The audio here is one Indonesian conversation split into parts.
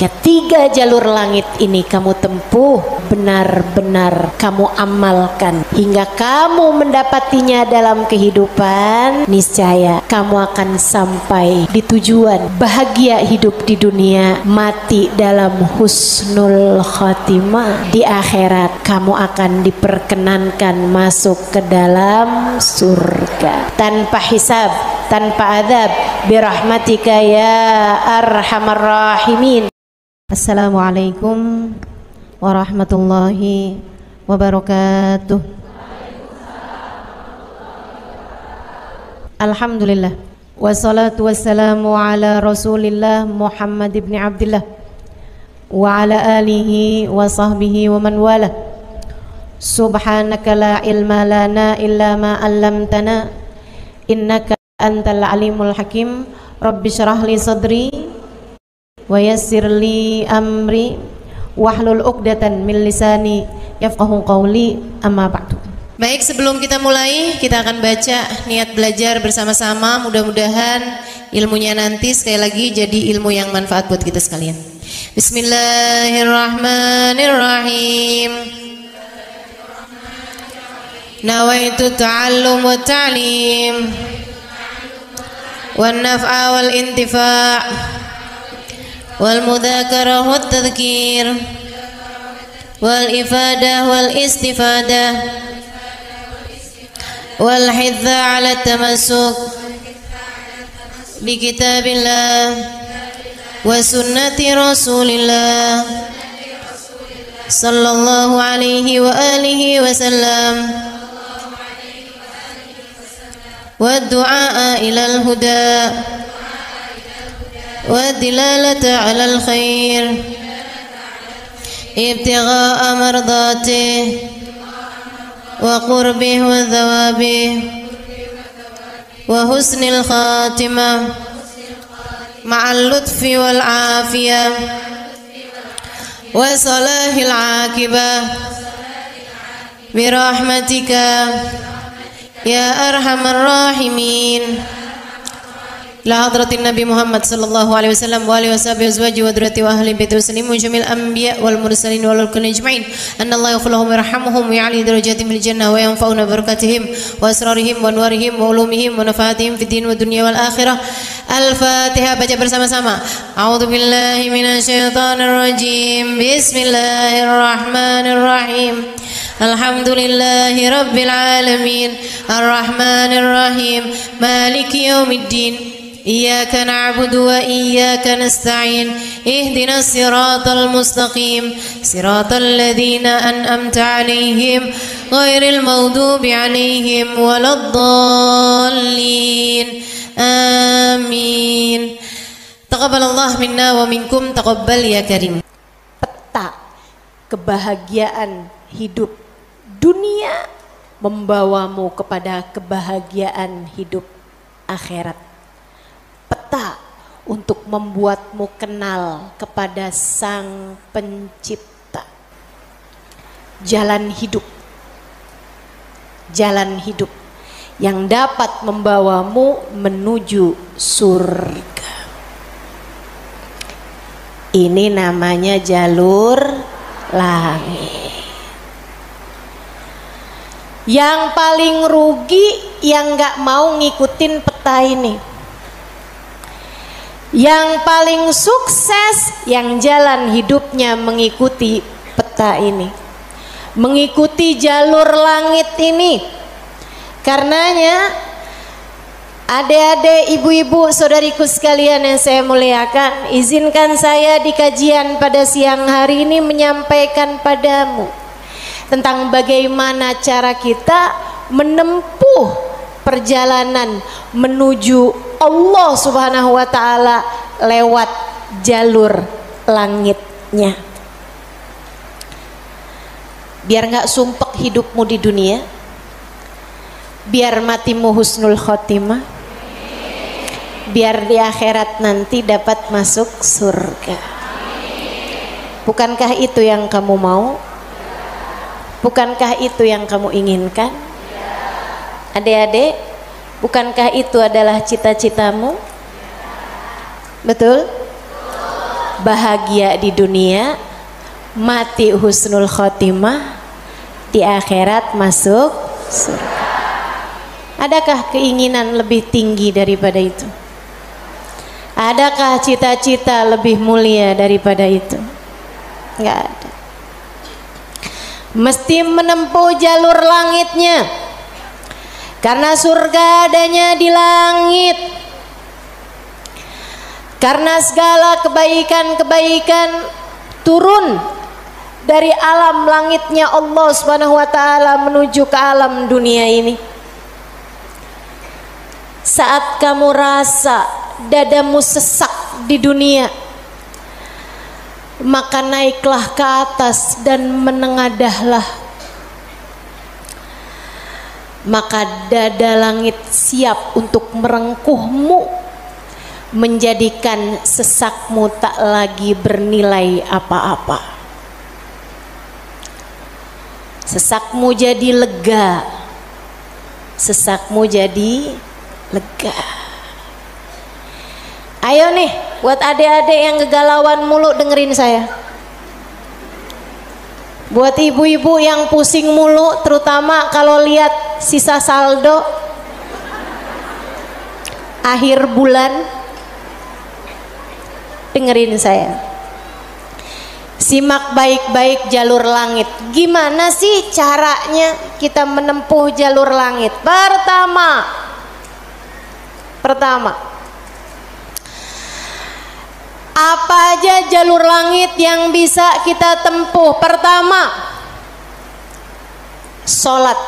Ketiga jalur langit ini kamu tempuh, benar-benar kamu amalkan hingga kamu mendapatinya dalam kehidupan, niscaya kamu akan sampai di tujuan, bahagia hidup di dunia, mati dalam husnul khotimah. Di akhirat kamu akan diperkenankan masuk ke dalam surga tanpa hisab, tanpa adab, birahmatika ya arhamar rahimin. Assalamualaikum warahmatullahi wabarakatuh. Alhamdulillah, wassalatu wassalamu ala rasulillah Muhammad ibn Abdullah wa ala alihi wa sahbihi wa man wala. Subhanaka la ilma lana illa ma 'allamtana innaka antal alimul hakim. Rabbi syrah li sadri wa yassir li amri wahlul 'uqdatan min lisani yafqahu qawli, amma ba'du. Baik, sebelum kita mulai, kita akan baca niat belajar bersama-sama. Mudah-mudahan ilmunya nanti sekali lagi jadi ilmu yang manfaat buat kita sekalian. Bismillahirrahmanirrahim. Nawaitu ta'allum wa ta'lim wan naf'a wal intifa' wal mudzakarah wat tadhkir wal ifadah wal istifadah wal hidza 'ala tamassuk bi kitabillah wa sunnati rasulillah sallallahu alaihi wa alihi wasallam wa du'a ilal huda والدلالة على الخير ابتغاء مرضاته وقربه وثوابه وحسن الخاتمة مع اللطف والعافية وصلاح العاقبة برحمتك يا أرحم الراحمين. La hadratin Nabi Muhammad sallallahu alaihi wasallam wa alihi washabihi azwaji wa dzurriyyati wa ahli baiti wasallim wa jamil anbiya wal mursalin wal kulli ajma'in. Anna Allah yaghfir lahum wa yarhamuhum wa ya'li darajatihim fil jannah wa yanfa'una barakatihim wa asrarihim wa anwarihim wa ulumihim wa nafaatihim fid din wa dunya wal akhirah. Al-Fatihah, baca bersama-sama. A'udzu billahi minasyaitonir rajim. Bismillahirrahmanirrahim. Alhamdulillahi rabbil alamin. Arrahmanir rahim. Maliki yaumiddin. Iyyaka na'budu wa iyyaka nasta'in. Ihdinas siratal mustaqim. Siratal ladzina an'amta 'alaihim ghairil maghdubi 'alaihim waladdallin. Amin. Taqabbalallah minna wa minkum, taqabbal ya karim. Peta kebahagiaan hidup dunia membawamu kepada kebahagiaan hidup akhirat. Peta untuk membuatmu kenal kepada Sang Pencipta. Jalan hidup yang dapat membawamu menuju surga. Ini namanya jalur langit. Yang paling rugi yang gak mau ngikutin peta ini. Yang paling sukses yang jalan hidupnya mengikuti peta ini, mengikuti jalur langit ini. Karenanya adik-adik, ibu-ibu, saudariku sekalian yang saya muliakan, izinkan saya di kajian pada siang hari ini menyampaikan padamu tentang bagaimana cara kita menempuh perjalanan menuju Allah Subhanahu wa ta'ala lewat jalur langitnya. Biar gak sumpek hidupmu di dunia, biar matimu husnul khotimah, biar di akhirat nanti dapat masuk surga. Bukankah itu yang kamu mau? Bukankah itu yang kamu inginkan? Adik-adik, bukankah itu adalah cita-citamu? Betul? bahagia di dunia, mati husnul khotimah, di akhirat masuk surga. Adakah keinginan lebih tinggi daripada itu? Adakah cita-cita lebih mulia daripada itu? Enggak ada. Mesti menempuh jalur langitnya, karena surga adanya di langit. Karena segala kebaikan-kebaikan turun dari alam langitnya Allah Subhanahu wa taala menuju ke alam dunia ini. Saat kamu rasa dadamu sesak di dunia, maka naiklah ke atas dan menengadahlah. Maka dada langit siap untuk merengkuhmu, menjadikan sesakmu tak lagi bernilai apa-apa. Sesakmu jadi lega, sesakmu jadi lega. Ayo nih, buat adik-adik yang kegalauan mulu dengerin saya. Buat ibu-ibu yang pusing mulu, terutama kalau lihat sisa saldo akhir bulan, dengerin saya. Simak baik-baik jalur langit. Gimana sih caranya kita menempuh jalur langit? Pertama, apa aja jalur langit yang bisa kita tempuh? Pertama, sholat.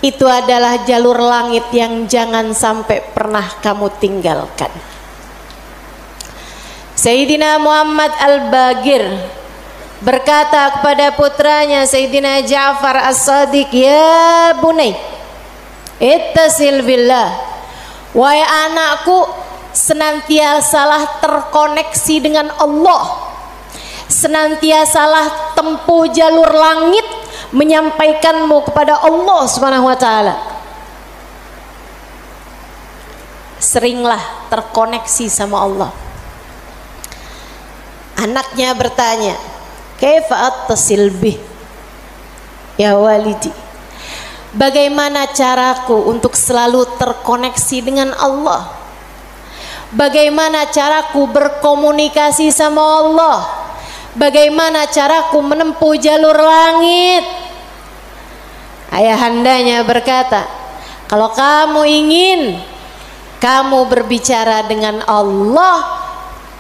Itu adalah jalur langit yang jangan sampai pernah kamu tinggalkan. Sayyidina Muhammad Al-Bagir berkata kepada putranya Sayyidina Ja'far As-Sadiq, "Ya bunai, ittasil billah." Wahai anakku, senantiasalah terkoneksi dengan Allah, senantiasalah tempuh jalur langit menyampaikanmu kepada Allah Subhanahu wa taala. Seringlah terkoneksi sama Allah. Anaknya bertanya, "Kaifa attasil bih ya walidi?" Bagaimana caraku untuk selalu terkoneksi dengan Allah? Bagaimana caraku berkomunikasi sama Allah? Bagaimana caraku menempuh jalur langit? Ayahandanya berkata, kalau kamu ingin kamu berbicara dengan Allah,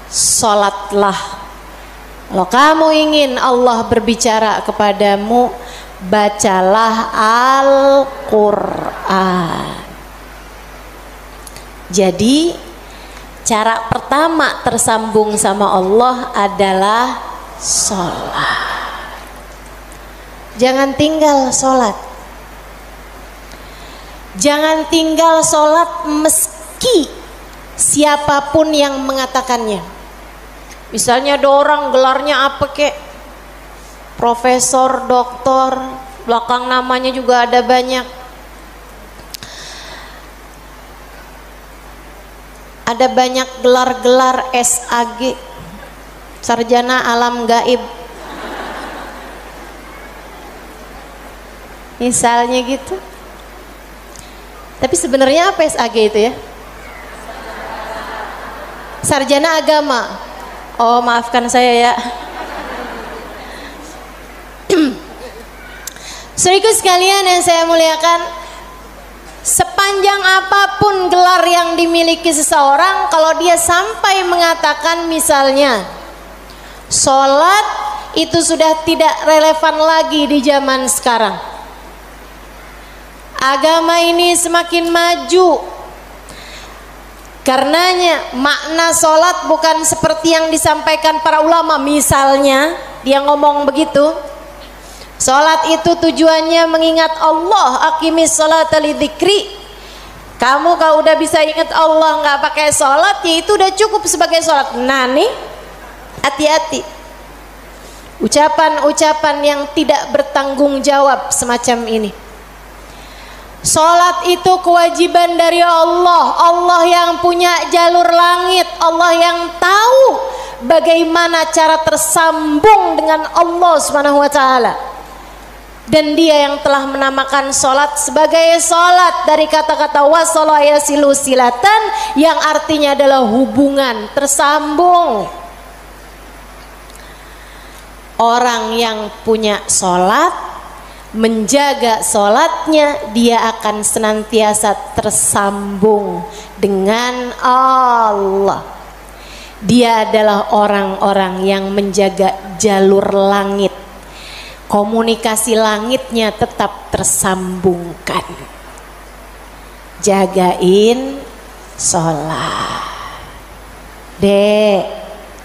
sholatlah. Kalau kamu ingin Allah berbicara kepadamu, bacalah Al-Quran. Jadi cara pertama tersambung sama Allah adalah sholat. Jangan tinggal sholat. Jangan tinggal sholat meski siapapun yang mengatakannya. Misalnya ada orang gelarnya apa kek, profesor, doktor, belakang namanya juga ada banyak. Ada banyak gelar-gelar SAG, sarjana alam gaib. Misalnya gitu. Tapi sebenarnya apa SAG itu ya? Sarjana agama. Oh, maafkan saya ya. Saudaraku sekalian yang saya muliakan, sepanjang apapun gelar yang dimiliki seseorang, kalau dia sampai mengatakan misalnya sholat, itu sudah tidak relevan lagi di zaman sekarang. Agama ini semakin maju. Karenanya makna sholat bukan seperti yang disampaikan para ulama. Misalnya dia ngomong begitu, sholat itu tujuannya mengingat Allah, aqimis sholata lidzikri. Kamu kalau udah bisa ingat Allah nggak pakai sholat, ya itu udah cukup sebagai sholat. Nah nih, hati-hati ucapan-ucapan yang tidak bertanggung jawab semacam ini. Sholat itu kewajiban dari Allah. Allah yang punya jalur langit, Allah yang tahu bagaimana cara tersambung dengan Allah Subhanahu wa taala. Dan dia yang telah menamakan sholat sebagai sholat dari kata-kata wasala yasilu silatan, yang artinya adalah hubungan, tersambung. Orang yang punya sholat, menjaga sholatnya, dia akan senantiasa tersambung dengan Allah. Dia adalah orang-orang yang menjaga jalur langit, komunikasi langitnya tetap tersambungkan. Jagain sholat, Dek,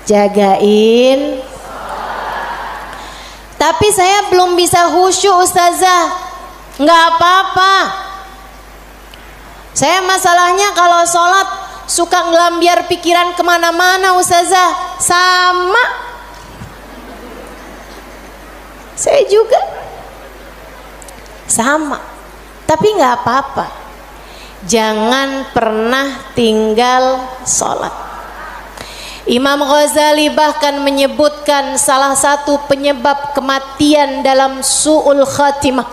jagain. Tapi saya belum bisa khusyuk Ustazah. Nggak apa-apa. Saya masalahnya kalau sholat suka ngelambiar pikiran kemana-mana Ustazah. Sama. Saya juga. Sama. Tapi nggak apa-apa. Jangan pernah tinggal sholat. Imam Ghazali bahkan menyebutkan salah satu penyebab kematian dalam su'ul khatimah,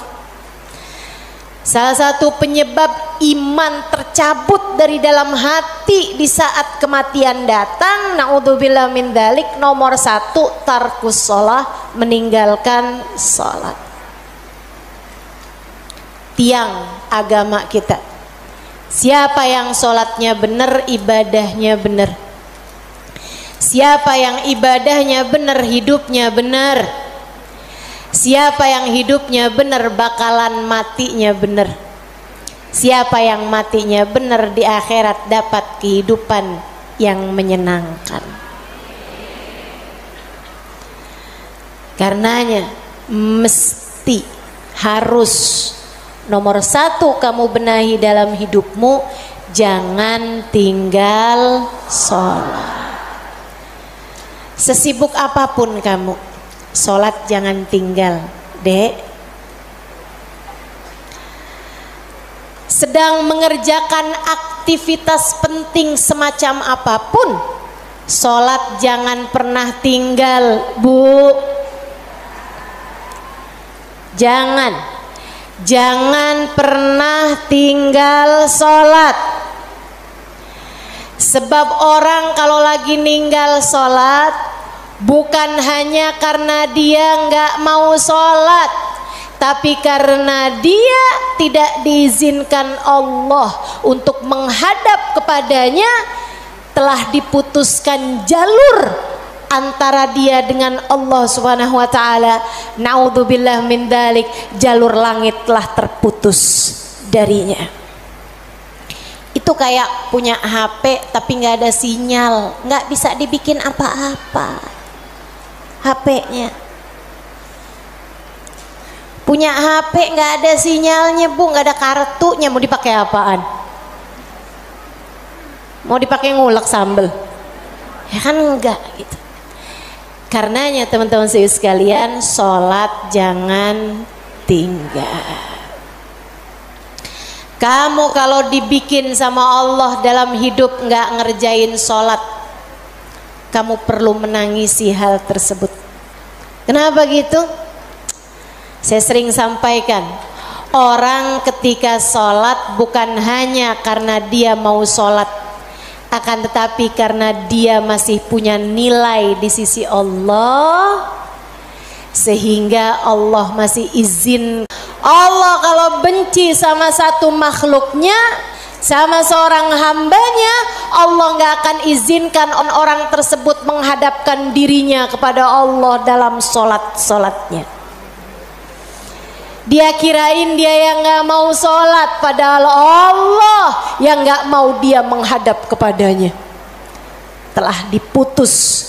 salah satu penyebab iman tercabut dari dalam hati di saat kematian datang, naudzubillah min dzalik, nomor 1 tarkus shalah, meninggalkan salat. Tiang agama kita. Siapa yang salatnya benar, ibadahnya benar. Siapa yang ibadahnya benar, hidupnya benar. Siapa yang hidupnya benar, bakalan matinya benar. Siapa yang matinya benar, di akhirat dapat kehidupan yang menyenangkan. Karenanya mesti, harus, nomor 1 kamu benahi dalam hidupmu, jangan tinggal sholat. Sesibuk apapun kamu, sholat jangan tinggal, Dek. Sedang mengerjakan aktivitas penting semacam apapun, sholat jangan pernah tinggal, Bu. Jangan pernah tinggal sholat. Sebab orang kalau lagi ninggal sholat, bukan hanya karena dia nggak mau sholat, tapi karena dia tidak diizinkan Allah untuk menghadap kepadanya, telah diputuskan jalur antara dia dengan Allah Subhanahu wa taala. Naudzubillah min dzalik, jalur langit telah terputus darinya. Itu kayak punya HP tapi nggak ada sinyal, nggak bisa dibikin apa-apa HP-nya. Punya HP nggak ada sinyalnya, Bu, nggak ada kartunya, mau dipakai apaan? Mau dipakai ngulek sambel? Ya kan enggak gitu. Karenanya teman-teman sekalian, sholat jangan tinggal. Kamu kalau dibikin sama Allah dalam hidup nggak ngerjain sholat, kamu perlu menangisi hal tersebut. Kenapa gitu? Saya sering sampaikan, orang ketika sholat bukan hanya karena dia mau sholat, akan tetapi karena dia masih punya nilai di sisi Allah, sehingga Allah masih izin. Allah kalau benci sama satu makhluknya, sama seorang hambanya, Allah nggak akan izinkan orang tersebut menghadapkan dirinya kepada Allah dalam sholatnya. Dia kirain dia yang nggak mau sholat, padahal Allah yang nggak mau dia menghadap kepadanya. Telah diputus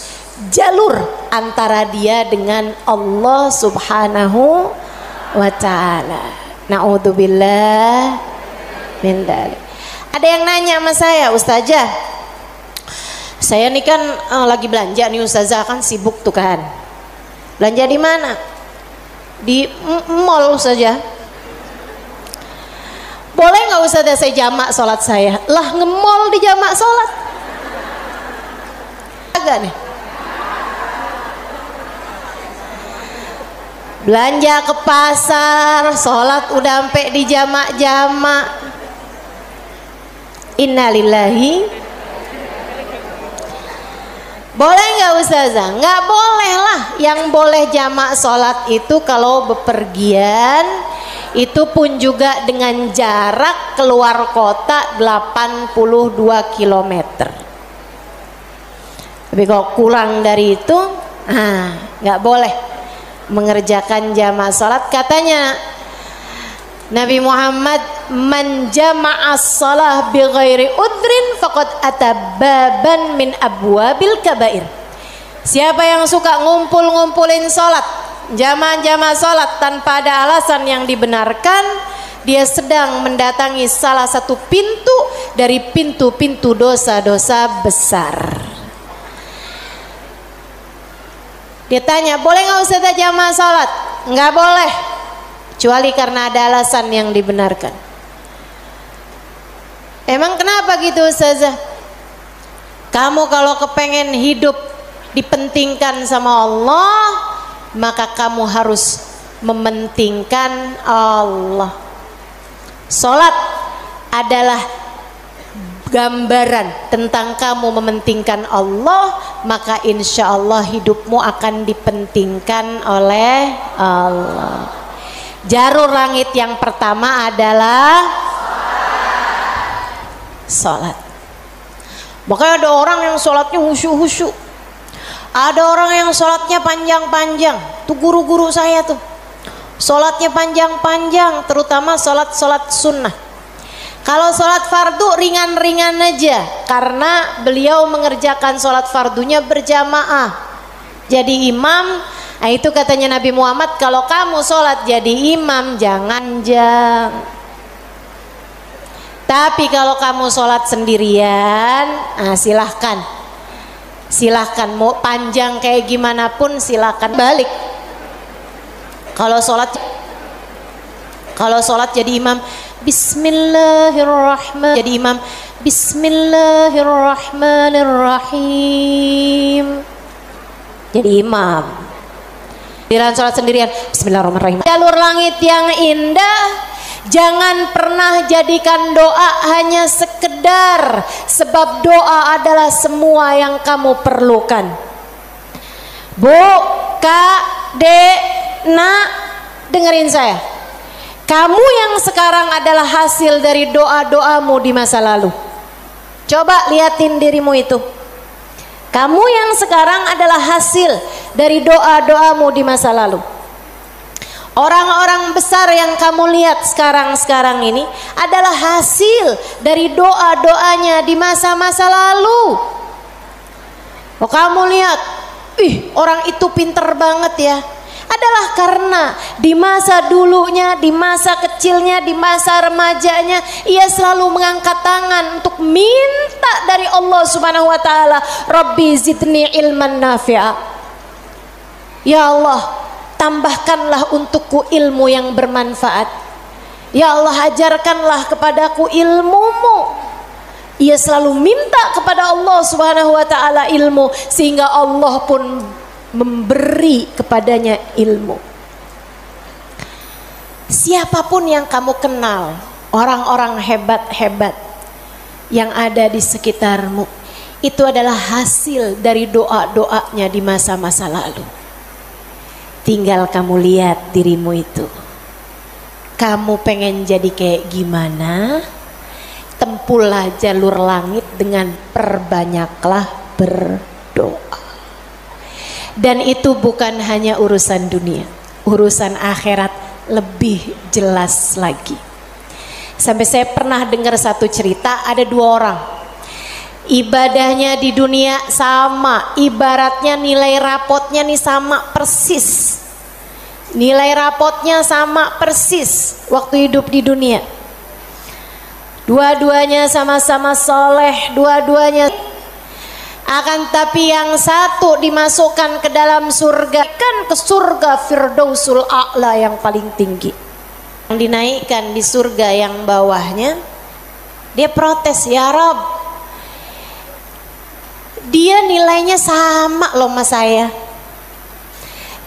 jalur antara dia dengan Allah Subhanahu wa ta'ala. Na'udzubillah min dzalik. Ada yang nanya sama saya, Ustazah, saya nih kan lagi belanja nih Ustazah, kan sibuk tuh kan. Belanja di mana? Di mall Ustazah. boleh nggak Ustazah saya jamak sholat saya? Lah ngemol di jamak sholat? Agak nih. Belanja ke pasar, sholat udah sampai di jamak-jamak. Innalillahi. Boleh nggak Ustazah? Nggak boleh lah. Yang boleh jamak sholat itu kalau bepergian, itu pun juga dengan jarak keluar kota 82 km. Tapi kalau kurang dari itu, nggak boleh mengerjakan jamak sholat. Katanya Nabi Muhammad, man jama'as shalah bi ghairi udrin faqad atababan min abwabil kabair. Siapa yang suka ngumpul-ngumpulin sholat, jamaah-jamaah sholat tanpa ada alasan yang dibenarkan, dia sedang mendatangi salah satu pintu dari pintu-pintu dosa-dosa besar. Dia tanya, boleh nggak Ustazah jamaah sholat? Nggak boleh, kecuali karena ada alasan yang dibenarkan. Emang kenapa gitu Ustazah? Kamu kalau kepengen hidup dipentingkan sama Allah, maka kamu harus mementingkan Allah. Sholat adalah gambaran tentang kamu mementingkan Allah, maka insya Allah hidupmu akan dipentingkan oleh Allah. Jarur langit yang pertama adalah sholat. Makanya ada orang yang sholatnya khusyuk-khusyuk, ada orang yang sholatnya panjang-panjang. Tuh guru-guru saya tuh sholatnya panjang-panjang, terutama sholat sunnah. Kalau sholat fardu ringan-ringan aja, karena beliau mengerjakan sholat fardunya berjamaah jadi imam. Nah, itu katanya Nabi Muhammad, kalau kamu sholat jadi imam jangan jang. Tapi kalau kamu sholat sendirian, silahkan mau panjang kayak gimana pun silahkan balik. Kalau sholat jadi imam, Bismillahirrahmanirrahim. Jadi imam, Bismillahirrahmanirrahim. Jadi imam. Giliran sholat sendirian, Bismillahirrahmanirrahim. Jalur langit yang indah, jangan pernah jadikan doa hanya sekedar, sebab doa adalah semua yang kamu perlukan. Bu, Kak, Dek, Nak, dengerin saya. Kamu yang sekarang adalah hasil dari doa-doamu di masa lalu. Coba liatin dirimu itu. Kamu yang sekarang adalah hasil dari doa-doamu di masa lalu. Orang-orang besar yang kamu lihat sekarang ini adalah hasil dari doa-doanya di masa-masa lalu. Oh, kamu lihat, orang itu pinter banget ya. Adalah karena di masa dulunya, di masa kecilnya, di masa remajanya, ia selalu mengangkat tangan untuk minta dari Allah Subhanahu wa taala, Rabbi zidni ilman nafi'a. Ya Allah, tambahkanlah untukku ilmu yang bermanfaat. Ya Allah, ajarkanlah kepadaku ilmu-Mu. Ia selalu minta kepada Allah Subhanahu wa taala ilmu, sehingga Allah pun memberi kepadanya ilmu. Siapapun yang kamu kenal, orang-orang hebat-hebat yang ada di sekitarmu, itu adalah hasil dari doa-doanya di masa-masa lalu. Tinggal kamu lihat dirimu itu. Kamu pengen jadi kayak gimana? Tempuhlah jalur langit dengan perbanyaklah berdoa. Dan itu bukan hanya urusan dunia, urusan akhirat lebih jelas lagi. Sampai saya pernah dengar satu cerita, ada dua orang, ibadahnya di dunia sama, ibaratnya nilai rapotnya nih sama persis. Nilai rapotnya sama persis waktu hidup di dunia. Dua-duanya sama-sama soleh, dua-duanya. Akan tapi yang satu dimasukkan ke dalam surga, kan ke surga Firdausul A'la yang paling tinggi. dinaikkan di surga yang bawahnya, dia protes, ya Rob, dia nilainya sama loh sama saya.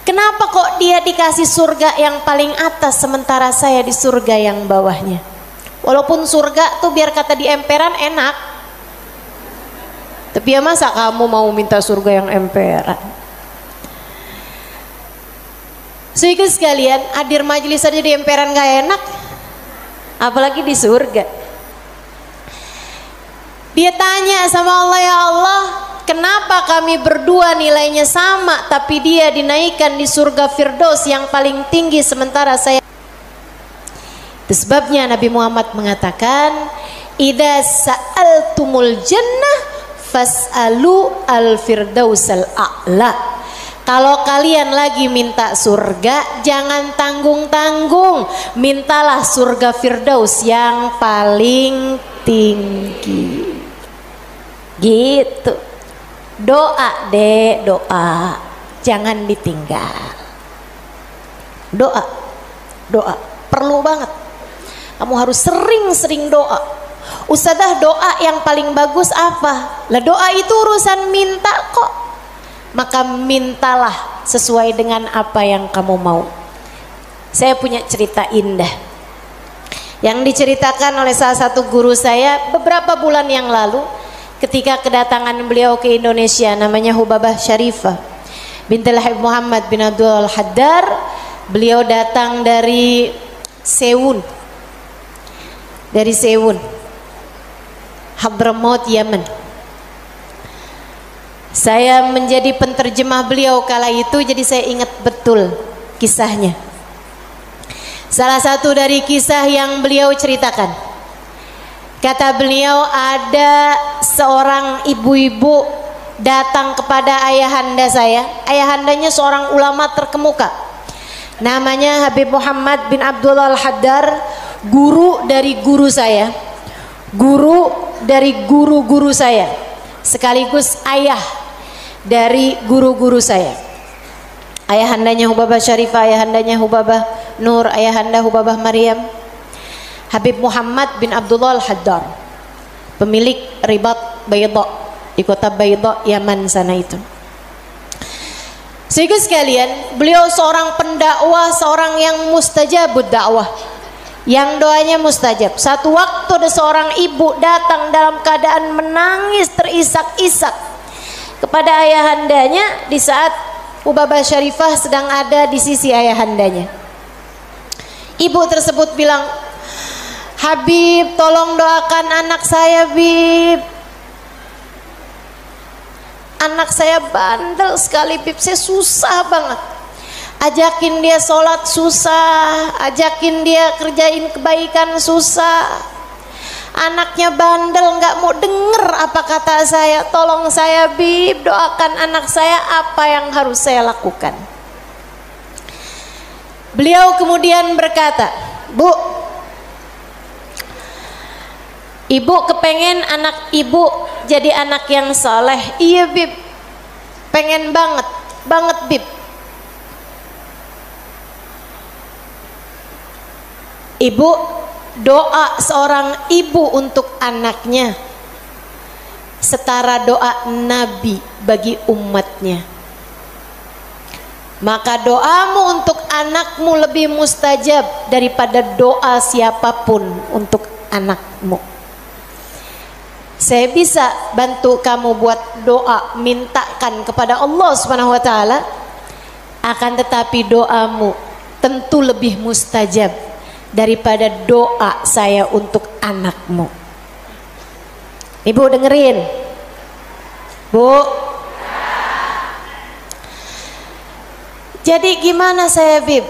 Kenapa kok dia dikasih surga yang paling atas sementara saya di surga yang bawahnya? Walaupun surga tuh biar kata di emperan enak, tapi ya masa kamu mau minta surga yang emperan? Saudara sekalian, hadir majelis aja di emperan gak enak, apalagi di surga. Dia tanya sama Allah, ya Allah, kenapa kami berdua nilainya sama tapi dia dinaikkan di surga Firdaus yang paling tinggi sementara saya? Itu sebabnya Nabi Muhammad mengatakan, idza sa'altumul jannah fas'alu al-firdausal a'la. Kalau kalian lagi minta surga, jangan tanggung-tanggung, mintalah surga Firdaus yang paling tinggi. Gitu. Doa deh, doa, jangan ditinggal. Doa, doa, perlu banget. Kamu harus sering-sering doa. Ustadzah, doa yang paling bagus apa? Lah doa itu urusan minta kok. Maka mintalah sesuai dengan apa yang kamu mau. Saya punya cerita indah yang diceritakan oleh salah satu guru saya beberapa bulan yang lalu ketika kedatangan beliau ke Indonesia, namanya Hubabah Syarifah bintul Habib Muhammad bin Abdul Al-Haddar. Beliau datang dari Sewun, Hadramaut, Yaman. Saya menjadi penterjemah beliau kala itu, jadi saya ingat betul kisahnya. Salah satu dari kisah yang beliau ceritakan, kata beliau, ada seorang ibu-ibu datang kepada ayahanda saya. Ayahandanya seorang ulama terkemuka, namanya Habib Muhammad bin Abdul Al-Haddar, guru dari guru saya, guru dari guru-guru saya, sekaligus ayah dari guru-guru saya. Ayahandanya Hubabah Syarifah, ayahandanya Hubabah Nur, ayahanda Hubabah Maryam. Habib Muhammad bin Abdullah Al-Haddar, pemilik Ribat Bayda di kota Bayda, Yaman sana itu. Sehingga sekalian, beliau seorang pendakwah, seorang yang mustajabud dakwah, yang doanya mustajab. Satu waktu ada seorang ibu datang dalam keadaan menangis terisak-isak kepada ayahandanya di saat Hubabah Syarifah sedang ada di sisi ayahandanya. Ibu tersebut bilang, Habib, tolong doakan anak saya, Bib. Anak saya bandel sekali, Bib. Saya susah banget. Ajakin dia sholat susah, ajakin dia kerjain kebaikan susah. Anaknya bandel, nggak mau denger apa kata saya. Tolong saya, Bib, doakan anak saya, apa yang harus saya lakukan? Beliau kemudian berkata, Bu, ibu kepengen anak ibu jadi anak yang soleh. Iya, Bib, pengen banget, banget, Bib. Ibu, doa seorang ibu untuk anaknya setara doa Nabi bagi umatnya. Maka doamu untuk anakmu lebih mustajab daripada doa siapapun untuk anakmu. Saya bisa bantu kamu buat doa, mintakan kepada Allah Subhanahu wa taala, akan tetapi doamu tentu lebih mustajab daripada doa saya untuk anakmu. Ibu dengerin, Bu. Jadi gimana saya, Bib?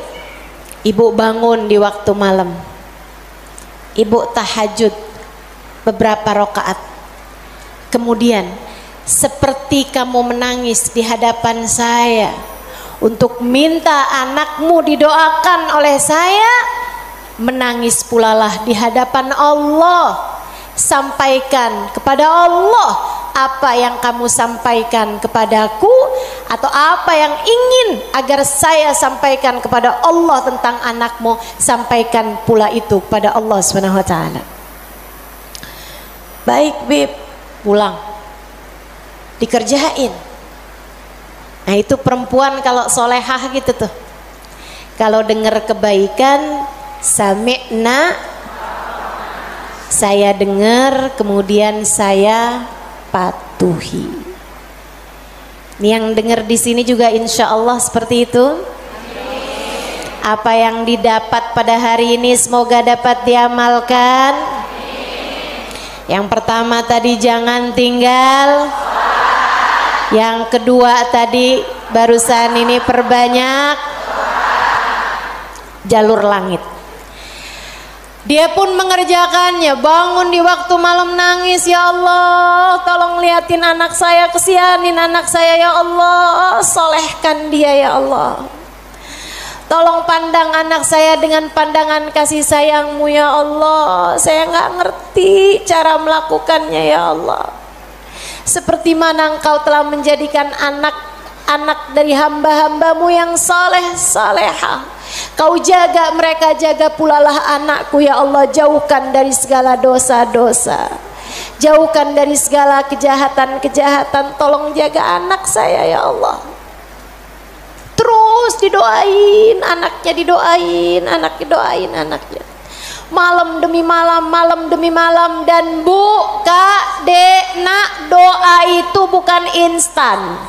Ibu bangun di waktu malam, ibu tahajud beberapa rakaat, kemudian seperti kamu menangis di hadapan saya untuk minta anakmu didoakan oleh saya, menangis pulalah di hadapan Allah. Sampaikan kepada Allah apa yang kamu sampaikan kepadaku atau apa yang ingin agar saya sampaikan kepada Allah tentang anakmu, sampaikan pula itu kepada Allah Subhanahu wa taala. Baik Bib, pulang dikerjain. Nah itu perempuan kalau solehah gitu tuh, kalau dengar kebaikan sami'na, saya dengar kemudian saya patuhi. Ini yang dengar di sini juga insya Allah seperti itu. Apa yang didapat pada hari ini semoga dapat diamalkan. Yang pertama tadi jangan tinggal. Yang kedua tadi barusan ini perbanyak jalur langit. Dia pun mengerjakannya, bangun di waktu malam nangis, ya Allah tolong liatin anak saya, kesianin anak saya ya Allah, solehkan dia ya Allah. Tolong pandang anak saya dengan pandangan kasih sayangmu ya Allah. Saya nggak ngerti cara melakukannya ya Allah. Seperti mana engkau telah menjadikan anak dari hamba-hambamu yang soleh salehah. Kau jaga mereka, jaga pula lah anakku ya Allah. Jauhkan dari segala dosa-dosa, jauhkan dari segala kejahatan-kejahatan. Tolong jaga anak saya ya Allah. Terus didoain anaknya, didoain anaknya, doain anaknya. Malam demi malam, malam demi malam. Dan Bu, Kak, Dek, Nak, doa itu bukan instan.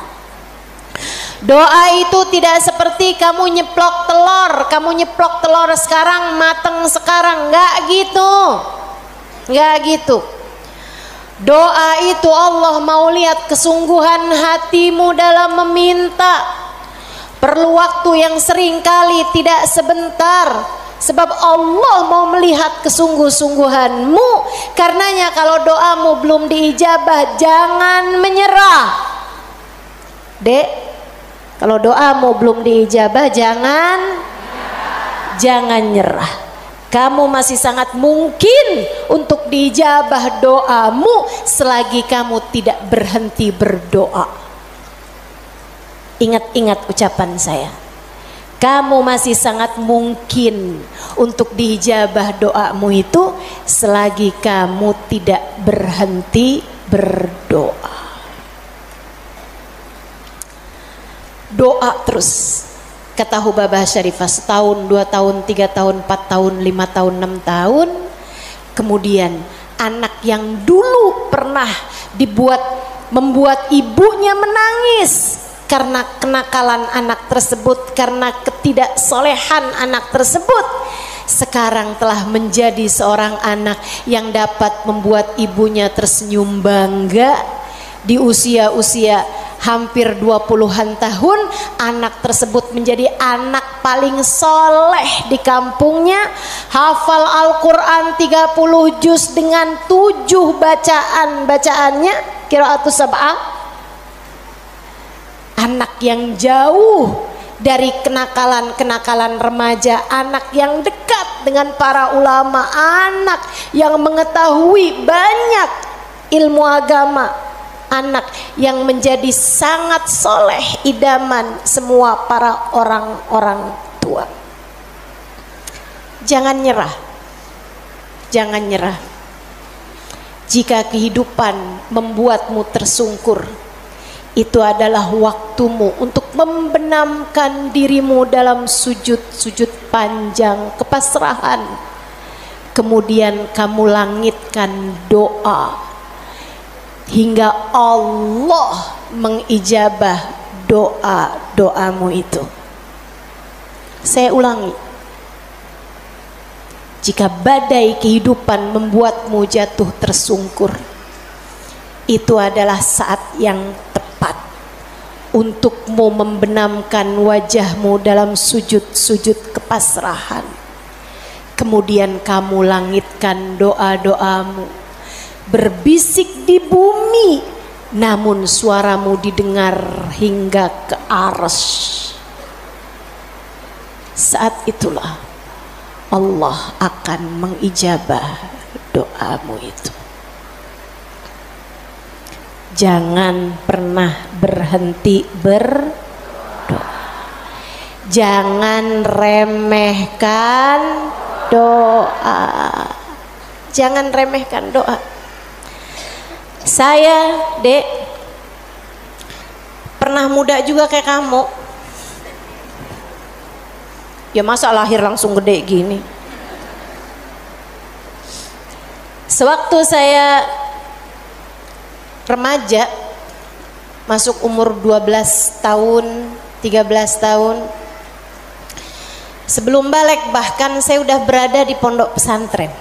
Doa itu tidak seperti kamu nyeplok telur sekarang mateng sekarang, enggak gitu. Enggak gitu. Doa itu Allah mau lihat kesungguhan hatimu dalam meminta. Perlu waktu yang sering kali tidak sebentar. Sebab Allah mau melihat kesungguh-sungguhanmu. Karenanya kalau doamu belum diijabah, jangan menyerah. Dek, kalau doamu belum diijabah, jangan nyerah. Kamu masih sangat mungkin untuk diijabah doamu selagi kamu tidak berhenti berdoa. Ingat-ingat ucapan saya. Kamu masih sangat mungkin untuk diijabah doamu itu selagi kamu tidak berhenti berdoa. Doa terus. Kata Hubabah Syarifah, setahun, 2 tahun, 3 tahun, 4 tahun, 5 tahun, 6 tahun. Kemudian anak yang dulu pernah membuat ibunya menangis karena kenakalan anak tersebut, karena ketidaksolehan anak tersebut, sekarang telah menjadi seorang anak yang dapat membuat ibunya tersenyum bangga. Di usia-usia hampir 20-an tahun, anak tersebut menjadi anak paling soleh di kampungnya, hafal Al-Quran 30 juz dengan 7 bacaannya, qiraatus sab'ah. Anak yang jauh dari kenakalan-kenakalan remaja, anak yang dekat dengan para ulama, anak yang mengetahui banyak ilmu agama, anak yang menjadi sangat soleh, idaman semua para orang-orang tua. Jangan nyerah, jangan nyerah. Jika kehidupan membuatmu tersungkur, itu adalah waktumu untuk membenamkan dirimu dalam sujud-sujud panjang kepasrahan. Kemudian kamu langitkan doa hingga Allah mengijabah doa-doamu itu. Saya ulangi. Jika badai kehidupan membuatmu jatuh tersungkur, itu adalah saat yang tepat untukmu membenamkan wajahmu dalam sujud-sujud kepasrahan. Kemudian kamu langitkan doa-doamu, berbisik di bumi, namun suaramu didengar hingga ke arsy. Saat itulah Allah akan mengijabah doamu itu. Jangan pernah berhenti berdoa. Jangan remehkan doa. Jangan remehkan doa. Saya, Dek, pernah muda juga kayak kamu. Ya masa lahir langsung gede gini. Sewaktu saya remaja, masuk umur 12 tahun, 13 tahun, sebelum balik bahkan saya udah berada di pondok pesantren.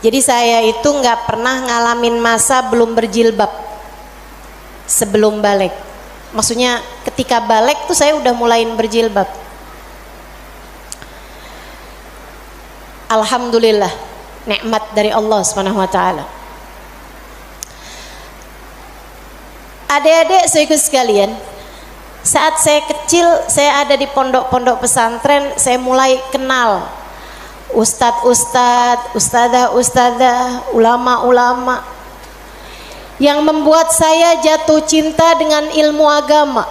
Jadi saya itu nggak pernah ngalamin masa belum berjilbab sebelum balik. Maksudnya ketika balik tuh saya udah mulain berjilbab. Alhamdulillah, nikmat dari Allah Subhanahu wa taala. Adik-adik saudaraku sekalian, saat saya kecil, saya ada di pondok-pondok pesantren, saya mulai kenal ustadz-ustadz, ustadzah-ustadzah, ulama-ulama yang membuat saya jatuh cinta dengan ilmu agama.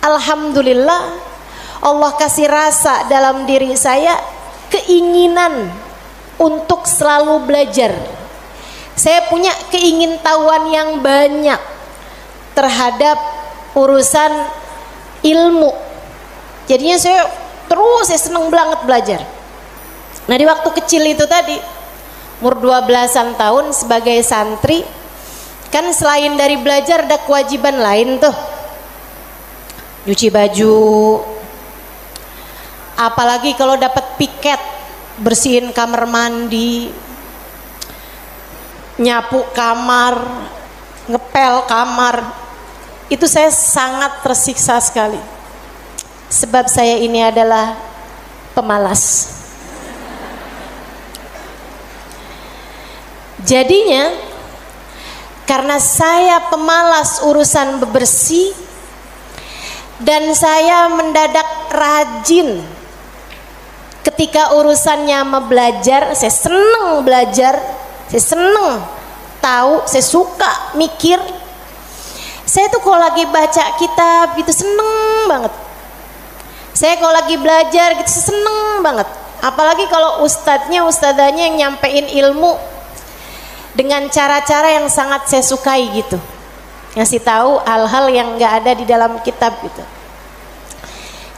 Alhamdulillah, Allah kasih rasa dalam diri saya keinginan untuk selalu belajar. Saya punya keingintahuan yang banyak terhadap urusan ilmu. Jadinya saya seneng banget belajar. Nah di waktu kecil itu tadi, umur 12-an tahun sebagai santri, kan selain dari belajar ada kewajiban lain tuh. Nyuci baju, apalagi kalau dapat piket, bersihin kamar mandi, nyapu kamar, ngepel kamar. Itu saya sangat tersiksa sekali, sebab saya ini adalah pemalas. Jadinya karena saya pemalas urusan bebersih dan saya mendadak rajin ketika urusannya belajar. Saya seneng belajar, saya seneng tahu, saya suka mikir. Saya tuh kalau lagi baca kitab gitu seneng banget. Saya kalau lagi belajar gitu seneng banget. Apalagi kalau ustadzanya yang nyampein ilmu dengan cara-cara yang sangat saya sukai gitu, ngasih tahu hal-hal yang nggak ada di dalam kitab gitu.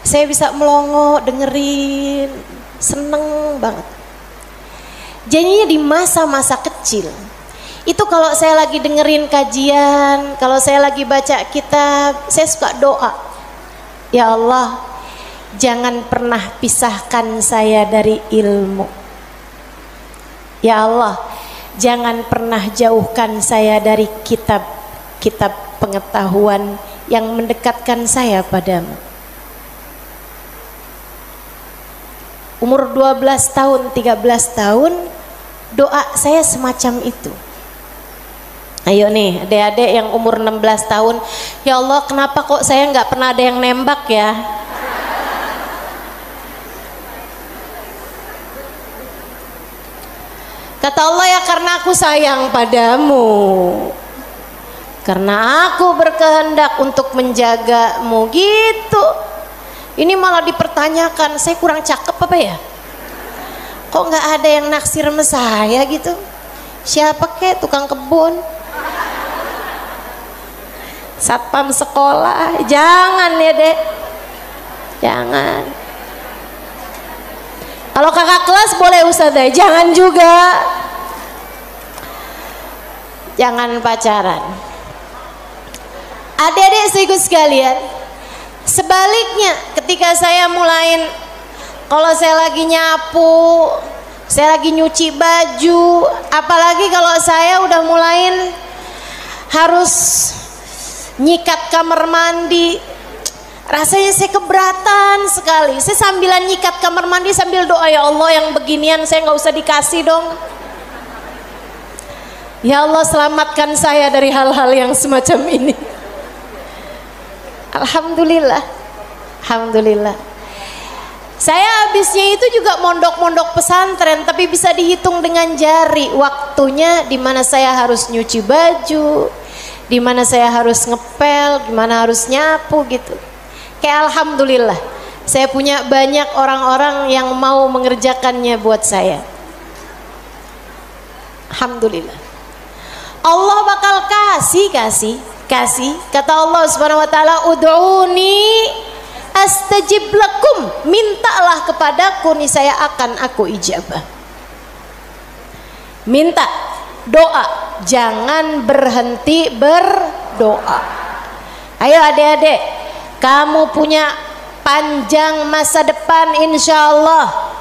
Saya bisa melongo dengerin, seneng banget. Jadinya di masa-masa kecil itu kalau saya lagi dengerin kajian, kalau saya lagi baca kitab, saya suka doa, ya Allah, jangan pernah pisahkan saya dari ilmu. Ya Allah, jangan pernah jauhkan saya dari kitab-kitab pengetahuan yang mendekatkan saya padamu. Umur 12 tahun, 13 tahun, doa saya semacam itu. Ayo nih adik-adik yang umur 16 tahun, ya Allah kenapa kok saya nggak pernah ada yang nembak ya? Kata Allah, ya karena aku sayang padamu, karena aku berkehendak untuk menjagamu gitu. Ini malah dipertanyakan, saya kurang cakep apa ya? Kok nggak ada yang naksir sama saya gitu? Siapa kek, tukang kebun, satpam sekolah? Jangan ya dek, jangan. Kalau kakak kelas boleh ustazah, jangan juga. Jangan pacaran. Adik-adik saudaraku sekalian, sebaliknya ketika saya mulain, kalau saya lagi nyapu, saya lagi nyuci baju, apalagi kalau saya udah mulain harus nyikat kamar mandi, rasanya saya keberatan sekali. Saya sambilan nyikat kamar mandi sambil doa, ya Allah yang beginian saya nggak usah dikasih dong. Ya Allah selamatkan saya dari hal-hal yang semacam ini. Alhamdulillah, alhamdulillah. Saya habisnya itu juga mondok-mondok pesantren, tapi bisa dihitung dengan jari waktu waktunya di mana saya harus nyuci baju, di mana saya harus ngepel, di mana harus nyapu gitu. Kayak alhamdulillah, saya punya banyak orang-orang yang mau mengerjakannya buat saya. Alhamdulillah. Allah bakal kasih. Kata Allah Subhanahu wa taala, "Ud'uni astajib lakum." Mintalah kepadaku, niscaya akan aku ijabah. Minta, doa, jangan berhenti berdoa. Ayo adik-adik, kamu punya panjang masa depan insyaallah.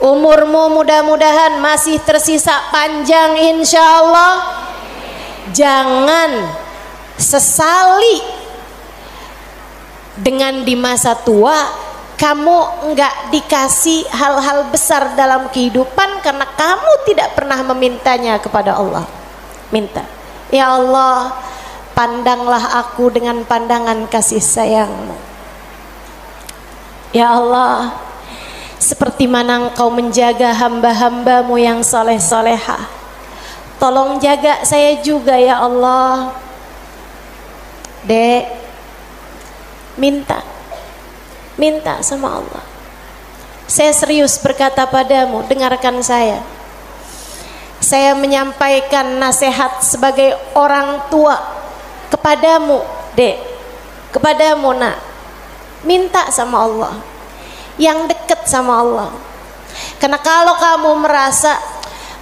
Umurmu mudah-mudahan masih tersisa panjang insyaallah. Jangan sesali dengan di masa tua kamu enggak dikasih hal-hal besar dalam kehidupan karena kamu tidak pernah memintanya kepada Allah. Minta, ya Allah, pandanglah aku dengan pandangan kasih sayang-Mu. Ya Allah, seperti mana Engkau menjaga hamba-hamba-Mu yang soleh-solehah, tolong jaga saya juga ya Allah. Dek, minta sama Allah. Saya serius berkata padamu, dengarkan saya. Saya menyampaikan nasihat sebagai orang tua kepadamu, Dek, kepadamu nak. Minta sama Allah, yang dekat sama Allah. Karena kalau kamu merasa,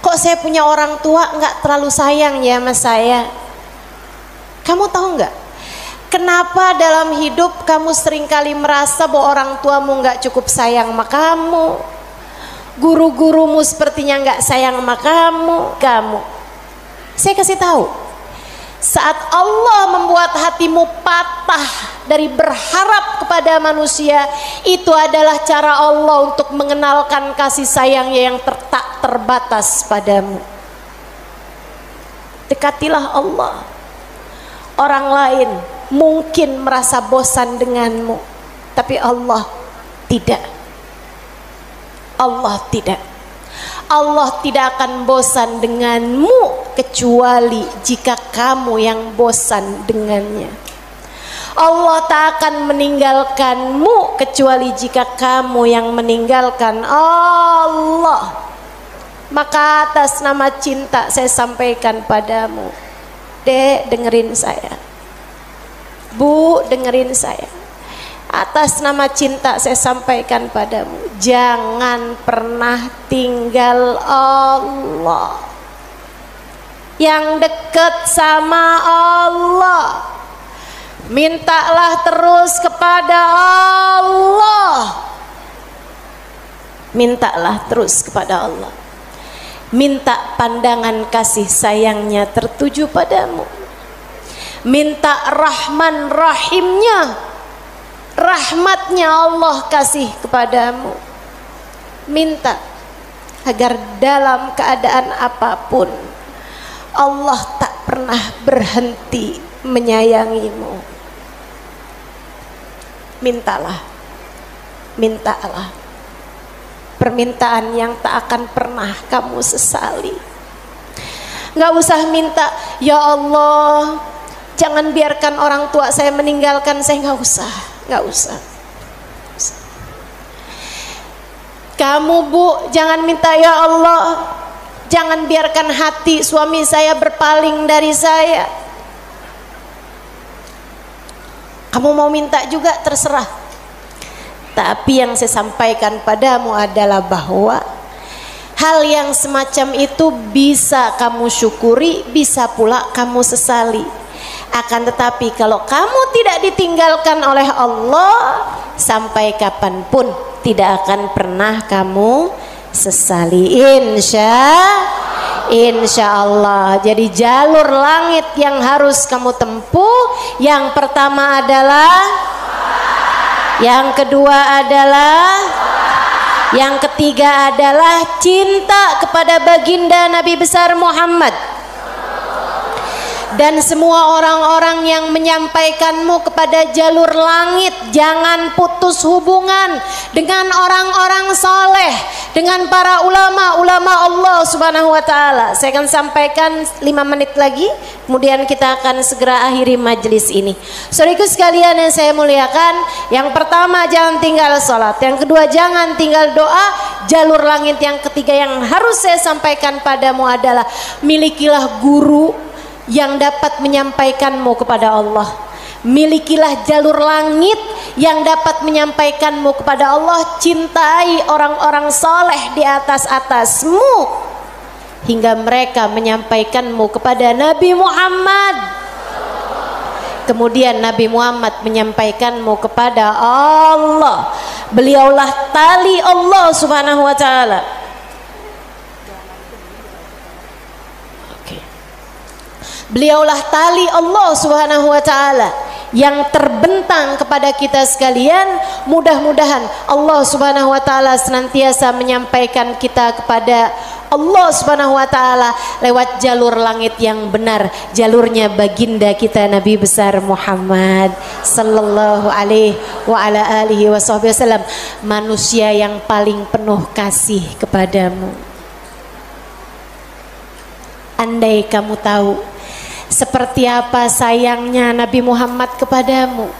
kok saya punya orang tua nggak terlalu sayang ya sama saya, kamu tahu nggak? Kenapa dalam hidup kamu seringkali merasa bahwa orang tuamu nggak cukup sayang sama kamu, guru-gurumu sepertinya nggak sayang sama kamu. Saya kasih tahu, saat Allah membuat hatimu patah dari berharap kepada manusia, itu adalah cara Allah untuk mengenalkan kasih sayangnya yang tak terbatas padamu. Dekatilah Allah. Orang lain mungkin merasa bosan denganmu, tapi Allah tidak. Allah tidak. Allah tidak akan bosan denganmu kecuali jika kamu yang bosan dengannya. Allah tak akan meninggalkanmu kecuali jika kamu yang meninggalkan Allah. Maka atas nama cinta saya sampaikan padamu, Dek, dengerin saya. Bu, dengerin saya. Atas nama cinta saya sampaikan padamu, jangan pernah tinggal Allah. Yang dekat sama Allah, mintalah terus kepada Allah. Mintalah terus kepada Allah. Minta pandangan kasih sayangnya tertuju padamu. Minta Rahman Rahimnya, rahmatnya Allah kasih kepadamu. Minta agar dalam keadaan apapun Allah tak pernah berhenti menyayangimu. Mintalah, mintalah permintaan yang tak akan pernah kamu sesali. Nggak usah minta, ya Allah, jangan biarkan orang tua saya meninggalkan saya. Nggak usah. Kamu Bu, jangan minta, ya Allah, jangan biarkan hati suami saya berpaling dari saya. Kamu mau minta juga terserah. Tapi yang saya sampaikan padamu adalah bahwa hal yang semacam itu bisa kamu syukuri, bisa pula kamu sesali. Akan tetapi kalau kamu tidak ditinggalkan oleh Allah, sampai kapanpun tidak akan pernah kamu sesali, insya Allah. Jadi jalur langit yang harus kamu tempuh, yang pertama adalah, yang kedua adalah, yang ketiga adalah cinta kepada baginda Nabi besar Muhammad. dan semua orang-orang yang menyampaikanmu kepada jalur langit. Jangan putus hubungan dengan orang-orang soleh, dengan para ulama Allah subhanahu wa ta'ala. Saya akan sampaikan 5 menit lagi, kemudian kita akan segera akhiri majelis ini. Saudaraku sekalian yang saya muliakan, yang pertama jangan tinggal sholat, yang kedua jangan tinggal doa. Jalur langit yang ketiga yang harus saya sampaikan padamu adalah milikilah guru yang dapat menyampaikanmu kepada Allah. Milikilah jalur langit yang dapat menyampaikanmu kepada Allah. Cintai orang-orang soleh di atasmu hingga mereka menyampaikanmu kepada Nabi Muhammad. Kemudian Nabi Muhammad menyampaikanmu kepada Allah. Beliaulah tali Allah subhanahu wa ta'ala. Beliaulah tali Allah subhanahu wa ta'ala yang terbentang kepada kita sekalian. Mudah-mudahan Allah subhanahu wa ta'ala senantiasa menyampaikan kita kepada Allah subhanahu wa ta'ala lewat jalur langit yang benar, jalurnya baginda kita Nabi besar Muhammad sallallahu alaihi wa ala alihi wasallam, manusia yang paling penuh kasih kepadamu. Andai kamu tahu seperti apa sayangnya Nabi Muhammad kepadamu,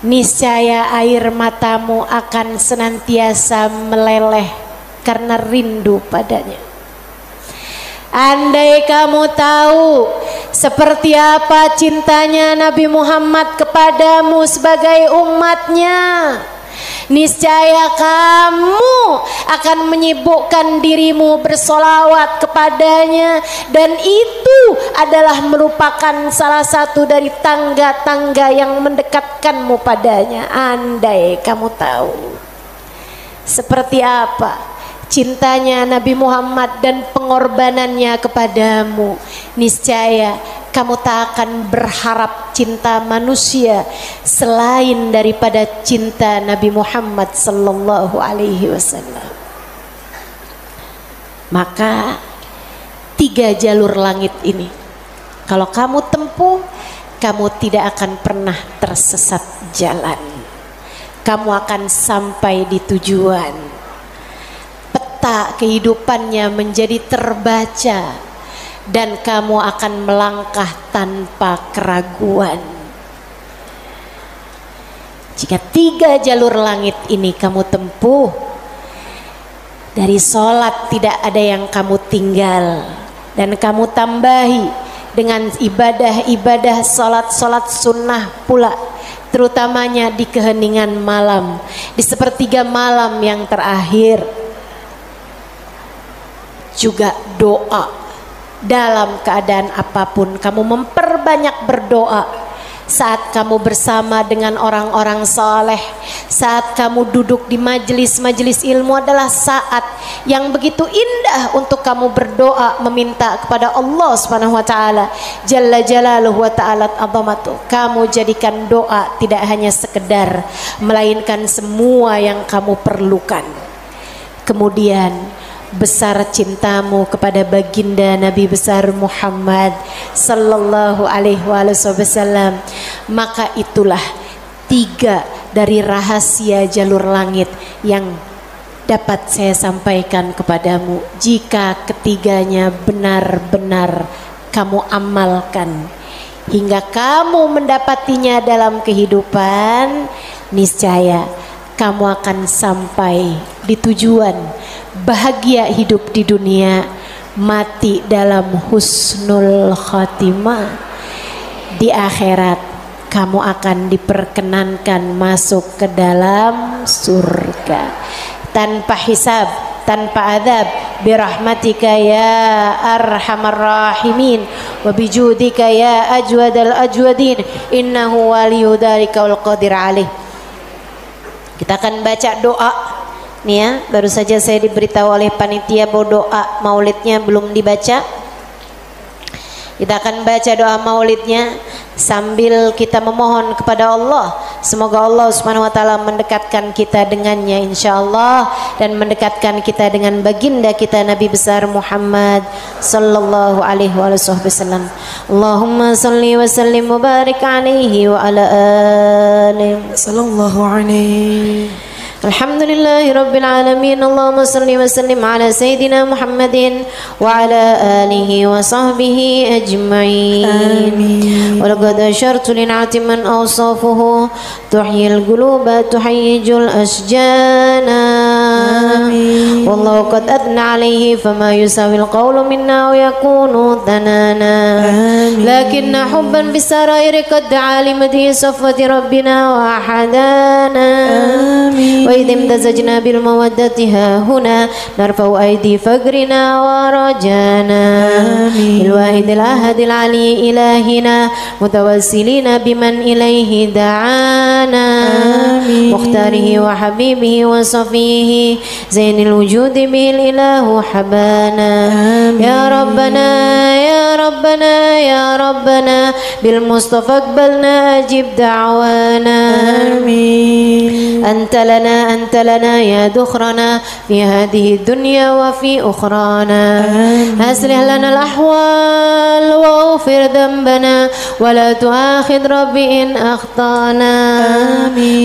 niscaya air matamu akan senantiasa meleleh karena rindu padanya. Andai kamu tahu seperti apa cintanya Nabi Muhammad kepadamu sebagai umatnya, niscaya kamu akan menyibukkan dirimu bersolawat kepadanya, dan itu adalah merupakan salah satu dari tangga-tangga yang mendekatkanmu padanya. Andai kamu tahu seperti apa cintanya Nabi Muhammad dan pengorbanannya kepadamu, niscaya kamu tak akan berharap cinta manusia selain daripada cinta Nabi Muhammad sallallahu alaihi wasallam. Maka 3 jalur langit ini kalau kamu tempuh, kamu tidak akan pernah tersesat jalan. Kamu akan sampai di tujuan. Peta kehidupannya menjadi terbaca dan kamu akan melangkah tanpa keraguan. Jika 3 jalur langit ini kamu tempuh, dari sholat tidak ada yang kamu tinggal, dan kamu tambahi dengan ibadah-ibadah sholat sunnah pula, terutamanya di keheningan malam, di sepertiga malam yang terakhir. Juga doa dalam keadaan apapun, kamu memperbanyak berdoa. Saat kamu bersama dengan orang-orang saleh, saat kamu duduk di majelis-majelis ilmu adalah saat yang begitu indah untuk kamu berdoa meminta kepada Allah Subhanahu wa taala jalla jalaluhu wa ta'ala azamatu. Kamu jadikan doa tidak hanya sekedar, melainkan semua yang kamu perlukan. Kemudian besar cintamu kepada baginda Nabi besar Muhammad sallallahu alaihi wasallam, maka itulah 3 dari rahasia jalur langit yang dapat saya sampaikan kepadamu. Jika ketiganya benar-benar kamu amalkan hingga kamu mendapatinya dalam kehidupan, niscaya kamu akan sampai di tujuan, bahagia hidup di dunia, mati dalam husnul khatimah. Di akhirat kamu akan diperkenankan masuk ke dalam surga tanpa hisab, tanpa adab, birahmatika ya arhamar rahimin wa bijudika ya ajwadal ajwadin innahu waliyu dzalika wal qadir alaih. Kita akan baca doa nih ya, baru saja saya diberitahu oleh panitia bahwa doa maulidnya belum dibaca. Kita akan baca doa maulidnya sambil kita memohon kepada Allah Semoga Allah Subhanahu wa taala mendekatkan kita dengannya insyaallah, dan mendekatkan kita dengan baginda kita Nabi besar Muhammad sallallahu alaihi wasallam. Allahumma salli wa sallim wa barik alaihi wa ala alihi sallallahu alaihi. Alhamdulillahi Rabbil Alamin. Allahumma salli wa sallim ala Sayyidina Muhammadin wa ala alihi wa sahbihi ajma'in. Amin. Wa laqad ashartu lin'ati man awsafuhu tuhyil quluba tuhayyijul asjana. Amin. Wallahu qad adna alayhi fama yusawil qawlu minna wa yakunu tanana. Amin. Lakinna hubban bisarairi qad alimati safwati rabbina wa ahadana. Amin. وإذ امتزجنا بالمودة ها هنا نرفع أيدي فقرنا ورجانا بالواحد الأحد العلي إلهنا متوسلين بمن إليه دعانا مختاره وحبيبه وصفيه زين الوجود به الإله حبانا يا ربنا يا ربنا يا ربنا بالمصطفى اقبلنا أجب دعوانا أنت لنا يا دخرنا في هذه الدنيا وفي أخرانا أصلح لنا الأحوال واغفر ذنبنا ولا تؤاخذ ربي إن أخطأنا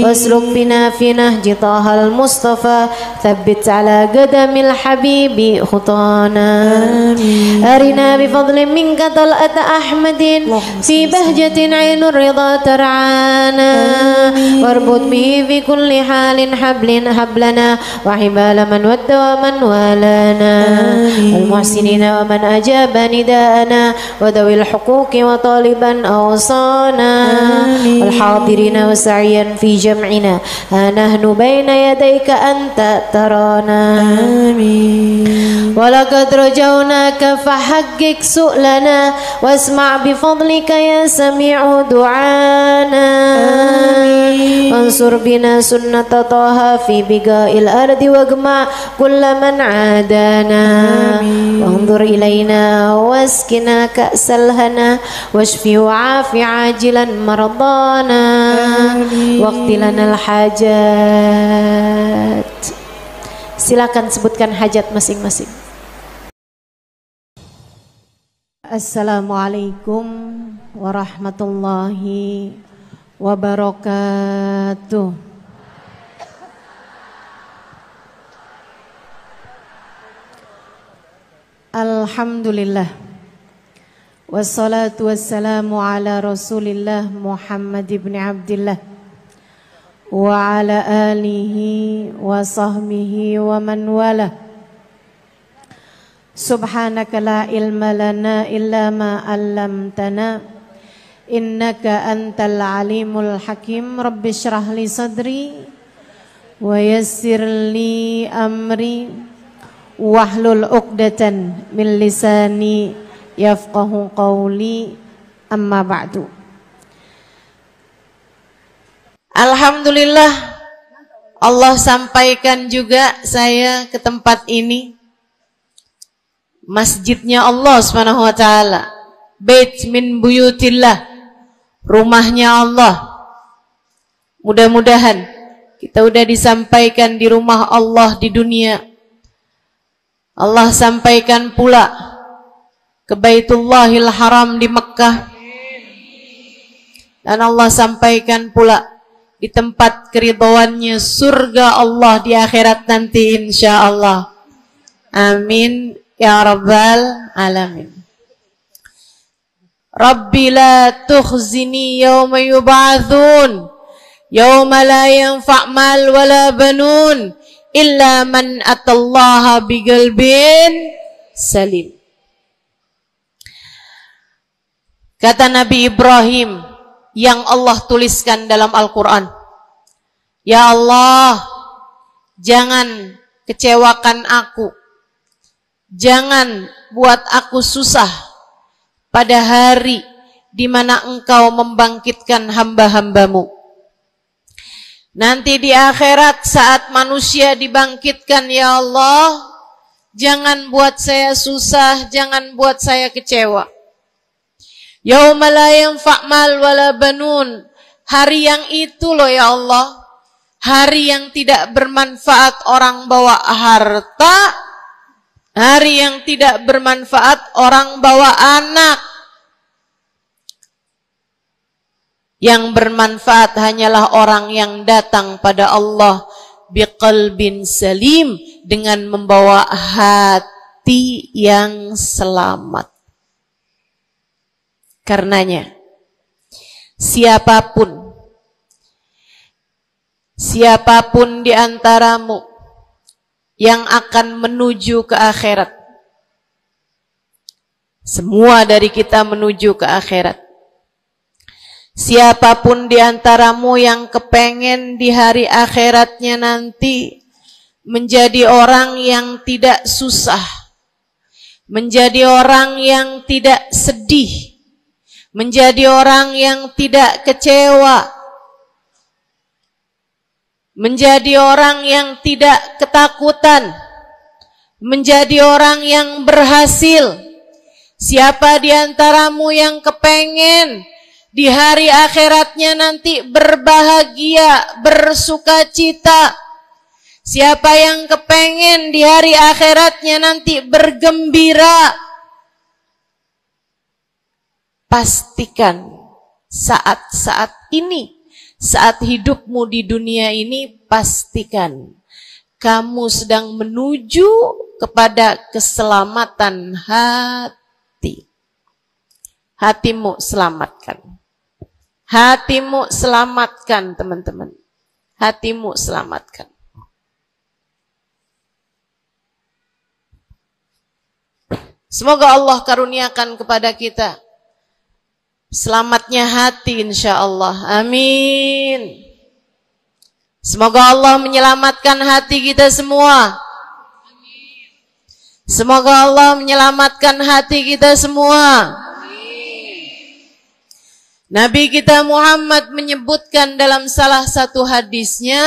واسلك بنا في نهج طه المصطفى ثبت على قدم الحبيب خطانا أرنا بفضل منك طلعة أحمد في بهجة عين الرضا ترعانا واربط به في كل حال حبلنا وحبال من ود ومن والانا المحسنين ومن أجاب نداءنا وذوي الحقوق وطالبا أوصانا والحاضرين وسعيا في جمعنا ها نحن بين يديك أنت ترانا ولقد رجوناك فحقق سؤلنا واسمع بفضلك يا سميع دعانا وانصر بنا سنة طه في بقاء الأرض واجمع كل من عادانا وانظر إلينا واسكنا كأس الهنا واشفي وعاف عاجلا مرضانا واقض لنا الحاجات. Silakan sebutkan hajat masing-masing. Assalamualaikum warahmatullahi wabarakatuh. Alhamdulillah wassalatu wassalamu ala rasulillah Muhammad ibn Abdillah wa ala alihi wa sahbihi wa man wala. Subhanaka la ilma lana illa ma 'allamtana innaka antal alimul hakim. Rabbi shrah li sadri wa yassir li amri wahlul 'uqdatan min lisani yafqahu qawli, amma ba'du. Alhamdulillah, Allah sampaikan juga saya ke tempat ini, masjidnya Allah Subhanahu wa taala, bait min buyutillah, rumahnya Allah. Mudah-mudahan kita udah disampaikan di rumah Allah di dunia. Allah sampaikan pula ke Baitullahil Haram di Mekkah, dan Allah sampaikan pula di tempat keridhaannya surga Allah di akhirat nanti insyaallah. Amin ya rabbal alamin. Rabbi la tukhzini yawma yub'atsun yawma la yanfa' mal wala banun illa man atallaha biqalbin salim. Kata Nabi Ibrahim yang Allah tuliskan dalam Al-Quran, ya Allah, jangan kecewakan aku, jangan buat aku susah pada hari di mana Engkau membangkitkan hamba-hambamu. Nanti di akhirat saat manusia dibangkitkan, ya Allah, jangan buat saya susah, jangan buat saya kecewa. Yauma la yanfa' mal wala banun, Hari yang itu loh ya Allah, hari yang tidak bermanfaat orang bawa harta, hari yang tidak bermanfaat orang bawa anak. Yang bermanfaat hanyalah orang yang datang pada Allah biqalbin salim, dengan membawa hati yang selamat. Karenanya siapapun di antaramu yang akan menuju ke akhirat, semua dari kita menuju ke akhirat. Siapapun di antaramu yang kepengen di hari akhiratnya nanti menjadi orang yang tidak susah, menjadi orang yang tidak sedih, menjadi orang yang tidak kecewa, menjadi orang yang tidak ketakutan, menjadi orang yang berhasil. Siapa di antaramu yang kepengen di hari akhiratnya nanti berbahagia, bersukacita? Siapa yang kepengen di hari akhiratnya nanti bergembira? Pastikan saat-saat ini, saat hidupmu di dunia ini, pastikan kamu sedang menuju kepada keselamatan hati. Hatimu selamatkan. Hatimu selamatkan, teman-teman. Hatimu selamatkan. Semoga Allah karuniakan kepada kita selamatnya hati, insya Allah. Amin. Semoga Allah menyelamatkan hati kita semua. Semoga Allah menyelamatkan hati kita semua. Nabi kita Muhammad menyebutkan dalam salah satu hadisnya,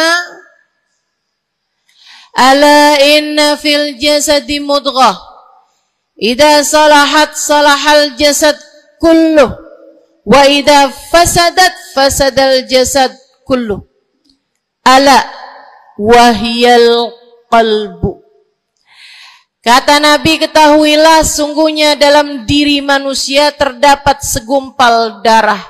ala inna fil jasadi mudghah, idza salahat salahal jasad kulluh, wa idza fasadat fasadal jasad kulluh, ala wahiyal qalbu. Kata Nabi, ketahuilah sungguhnya dalam diri manusia terdapat segumpal darah.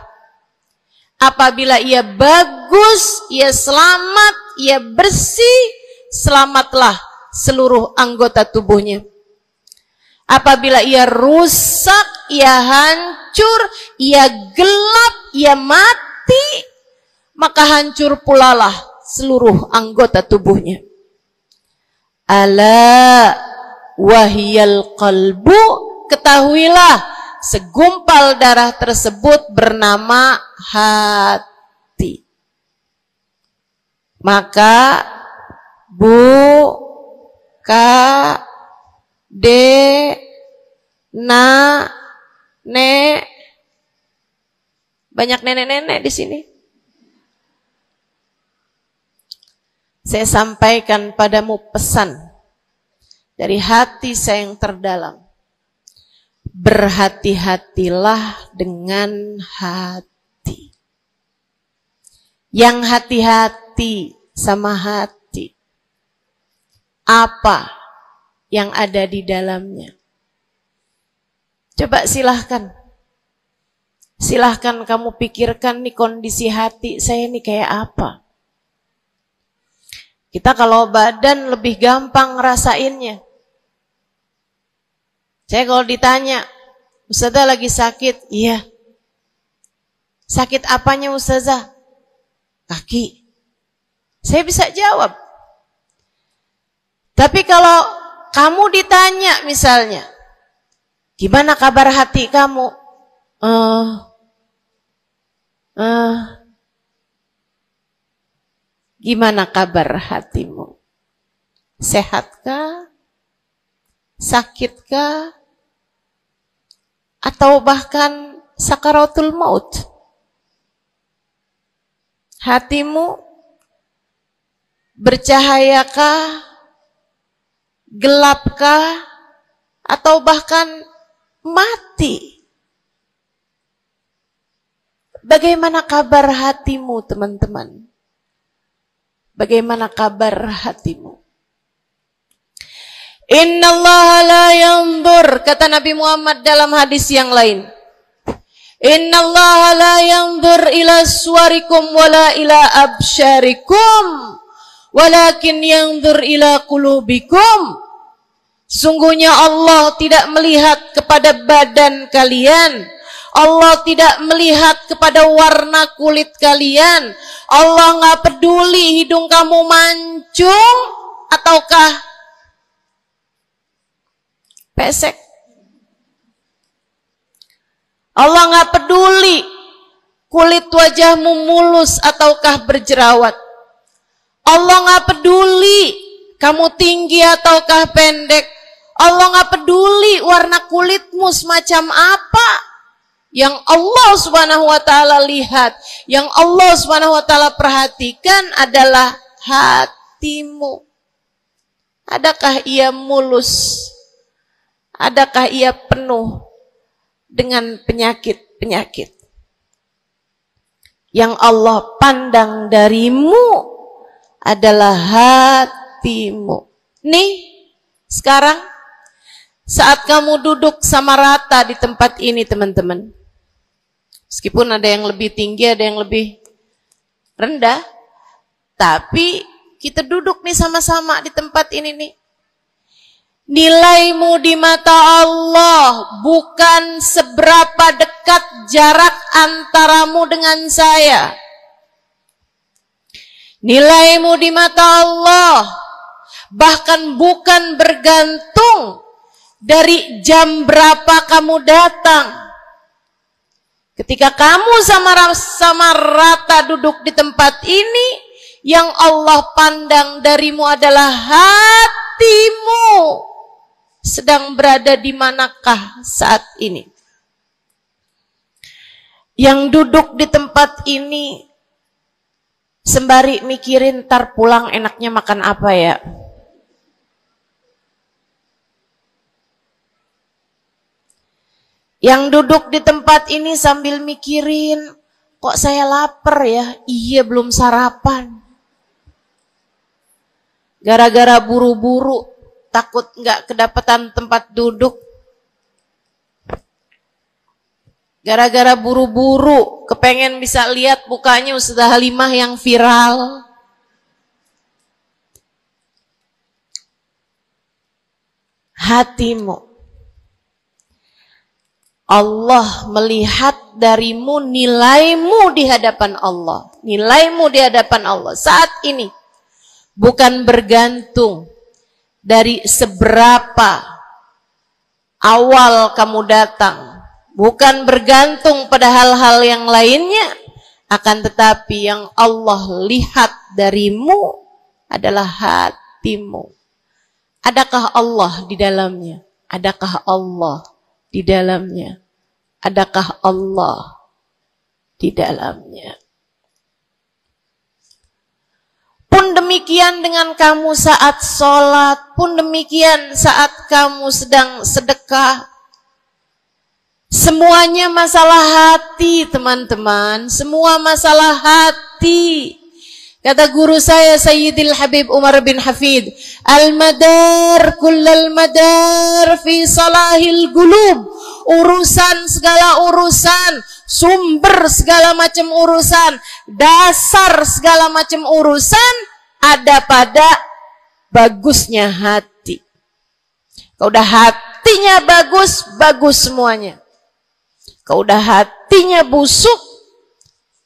Apabila ia bagus, ia selamat, ia bersih, selamatlah seluruh anggota tubuhnya. Apabila ia rusak, ia hancur, ia gelap, ia mati, maka hancur pulalah seluruh anggota tubuhnya. Ala wahiyal qalbu, ketahuilah segumpal darah tersebut bernama hati. Maka nek, banyak nenek-nenek di sini. Saya sampaikan padamu pesan dari hati saya yang terdalam. Berhati-hatilah dengan hati. Yang hati-hati sama hati, apa yang ada di dalamnya? Coba silahkan kamu pikirkan nih, kondisi hati saya nih kayak apa. Kita kalau badan lebih gampang ngerasainnya. Saya kalau ditanya, Ustazah lagi sakit? Iya. Sakit apanya Ustazah? Kaki. Saya bisa jawab. Tapi kalau kamu ditanya misalnya, gimana kabar hati kamu? Gimana kabar hatimu? Sehatkah? Sakitkah? Atau bahkan sakaratul maut? Hatimu bercahayakah? Gelapkah? Atau bahkan mati? Bagaimana kabar hatimu, teman-teman? Bagaimana kabar hatimu? Innallaha la yanzur, kata Nabi Muhammad dalam hadis yang lain. Innallaha la yanzur ila suwarikum wala ila absyarikum, walakin yanzur ila qulubikum. Sungguhnya Allah tidak melihat kepada badan kalian, Allah tidak melihat kepada warna kulit kalian. Allah nggak peduli hidung kamu mancung ataukah pesek. Allah nggak peduli kulit wajahmu mulus ataukah berjerawat. Allah nggak peduli kamu tinggi ataukah pendek. Allah nggak peduli warna kulitmu semacam apa. Yang Allah Subhanahu wa taala lihat, yang Allah Subhanahu wa taala perhatikan adalah hatimu. Adakah ia mulus? Adakah ia penuh dengan penyakit-penyakit? Yang Allah pandang darimu adalah hatimu. Nih, sekarang saat kamu duduk sama rata di tempat ini, teman-teman. Meskipun ada yang lebih tinggi, ada yang lebih rendah, tapi kita duduk nih sama-sama di tempat ini nih. Nilaimu di mata Allah bukan seberapa dekat jarak antaramu dengan saya. Nilaimu di mata Allah bahkan bukan bergantung dari jam berapa kamu datang. Ketika kamu sama rata duduk di tempat ini, yang Allah pandang darimu adalah hatimu. Sedang berada di manakah saat ini? Yang duduk di tempat ini sembari mikirin ntar pulang enaknya makan apa ya? Yang duduk di tempat ini sambil mikirin, kok saya lapar ya? Iya, belum sarapan. Gara-gara buru-buru, takut nggak kedapatan tempat duduk. Gara-gara buru-buru, kepengen bisa lihat mukanya Ustazah Halimah yang viral. Hatimu. Allah melihat darimu, nilaimu di hadapan Allah. Nilaimu di hadapan Allah saat ini bukan bergantung dari seberapa awal kamu datang, bukan bergantung pada hal-hal yang lainnya, akan tetapi yang Allah lihat darimu adalah hatimu. Adakah Allah di dalamnya? Adakah Allah di dalamnya? Adakah Allah di dalamnya? Pun demikian dengan kamu saat sholat, pun demikian saat kamu sedang sedekah. Semuanya masalah hati, teman-teman. Semua masalah hati. Kata guru saya Sayyidil Habib Umar bin Hafid, al-madar kullal madar fi salahil gulub. Urusan segala urusan, sumber segala macam urusan, dasar segala macam urusan ada pada bagusnya hati. Kalau udah hatinya bagus, bagus semuanya. Kalau udah hatinya busuk,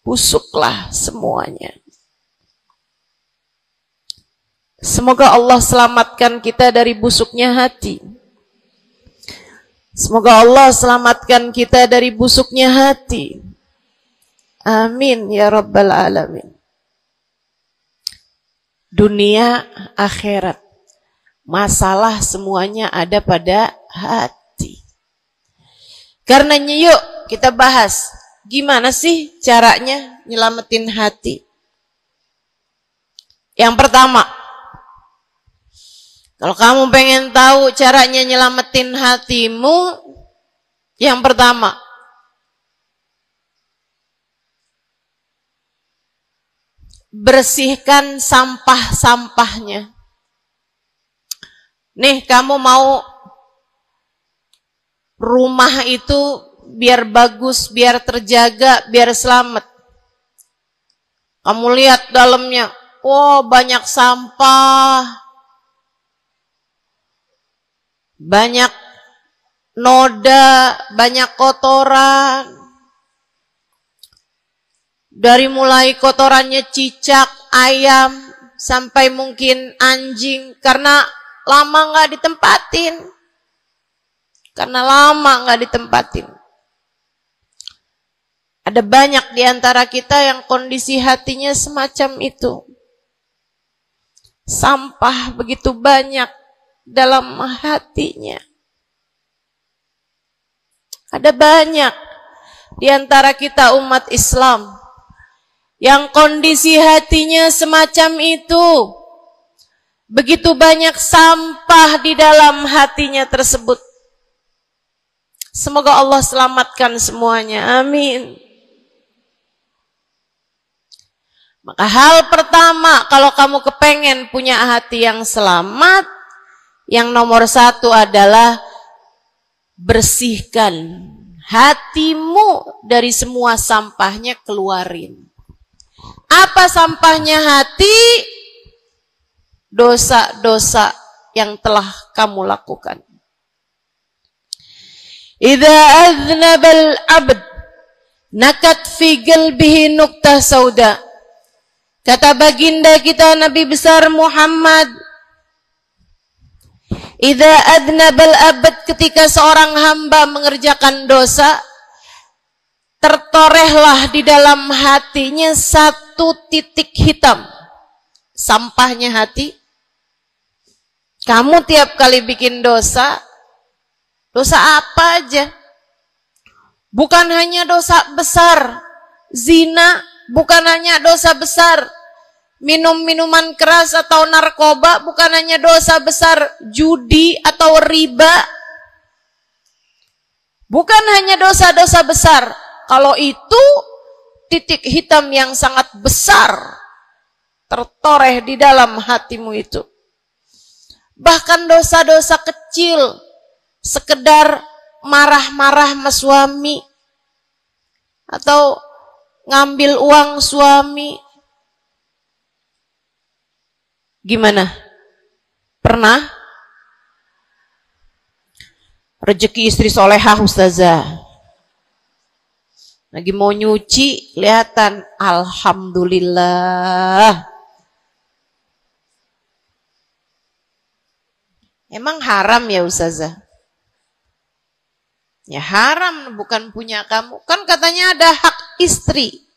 busuklah semuanya. Semoga Allah selamatkan kita dari busuknya hati. Semoga Allah selamatkan kita dari busuknya hati. Amin ya rabbal alamin. Dunia, akhirat, masalah semuanya ada pada hati. Karenanya yuk kita bahas gimana sih caranya nyelamatin hati. Yang pertama, kalau kamu pengen tahu caranya nyelamatin hatimu, yang pertama, bersihkan sampah-sampahnya. Nih, kamu mau rumah itu biar bagus, biar terjaga, biar selamat. Kamu lihat dalamnya, oh banyak sampah, banyak noda, banyak kotoran. Dari mulai kotorannya cicak, ayam, sampai mungkin anjing, karena lama nggak ditempatin. Ada banyak di antara kita yang kondisi hatinya semacam itu. Sampah begitu banyak dalam hatinya. Ada banyak di antara kita umat Islam yang kondisi hatinya semacam itu. Begitu banyak sampah di dalam hatinya tersebut. Semoga Allah selamatkan semuanya. Amin. Maka hal pertama, kalau kamu kepengen punya hati yang selamat, yang nomor satu adalah bersihkan hatimu dari semua sampahnya, keluarin. Apa sampahnya hati? Dosa-dosa yang telah kamu lakukan. Idza aznabal abd nakat fi qalbihi nuqtah sauda. Kata baginda kita Nabi besar Muhammad, idza adnabal abad, ketika seorang hamba mengerjakan dosa, tertorehlah di dalam hatinya satu titik hitam. Sampahnya hati. Kamu tiap kali bikin dosa, dosa apa aja? Bukan hanya dosa besar, zina, bukan hanya dosa besar, minum minuman keras atau narkoba, bukan hanya dosa besar, judi atau riba, bukan hanya dosa-dosa besar. Kalau itu titik hitam yang sangat besar tertoreh di dalam hatimu itu. Bahkan dosa-dosa kecil, sekedar marah-marah sama suami atau ngambil uang suami. Gimana? Pernah? Rezeki istri solehah ustazah. Lagi mau nyuci, kelihatan. Alhamdulillah. Emang haram ya ustazah? Ya haram, bukan punya kamu. Kan katanya ada hak istri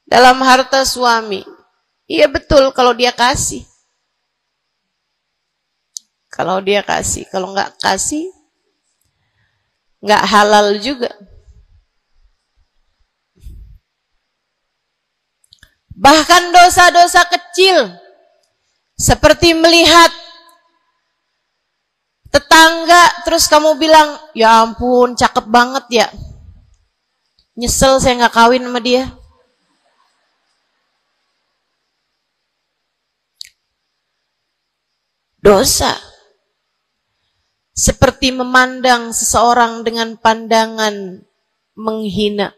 dalam harta suami. Iya betul kalau dia kasih. Kalau dia kasih, kalau nggak kasih, nggak halal juga. Bahkan dosa-dosa kecil, seperti melihat tetangga, terus kamu bilang, ya ampun, cakep banget ya. Nyesel saya nggak kawin sama dia. Dosa. Seperti memandang seseorang dengan pandangan menghina.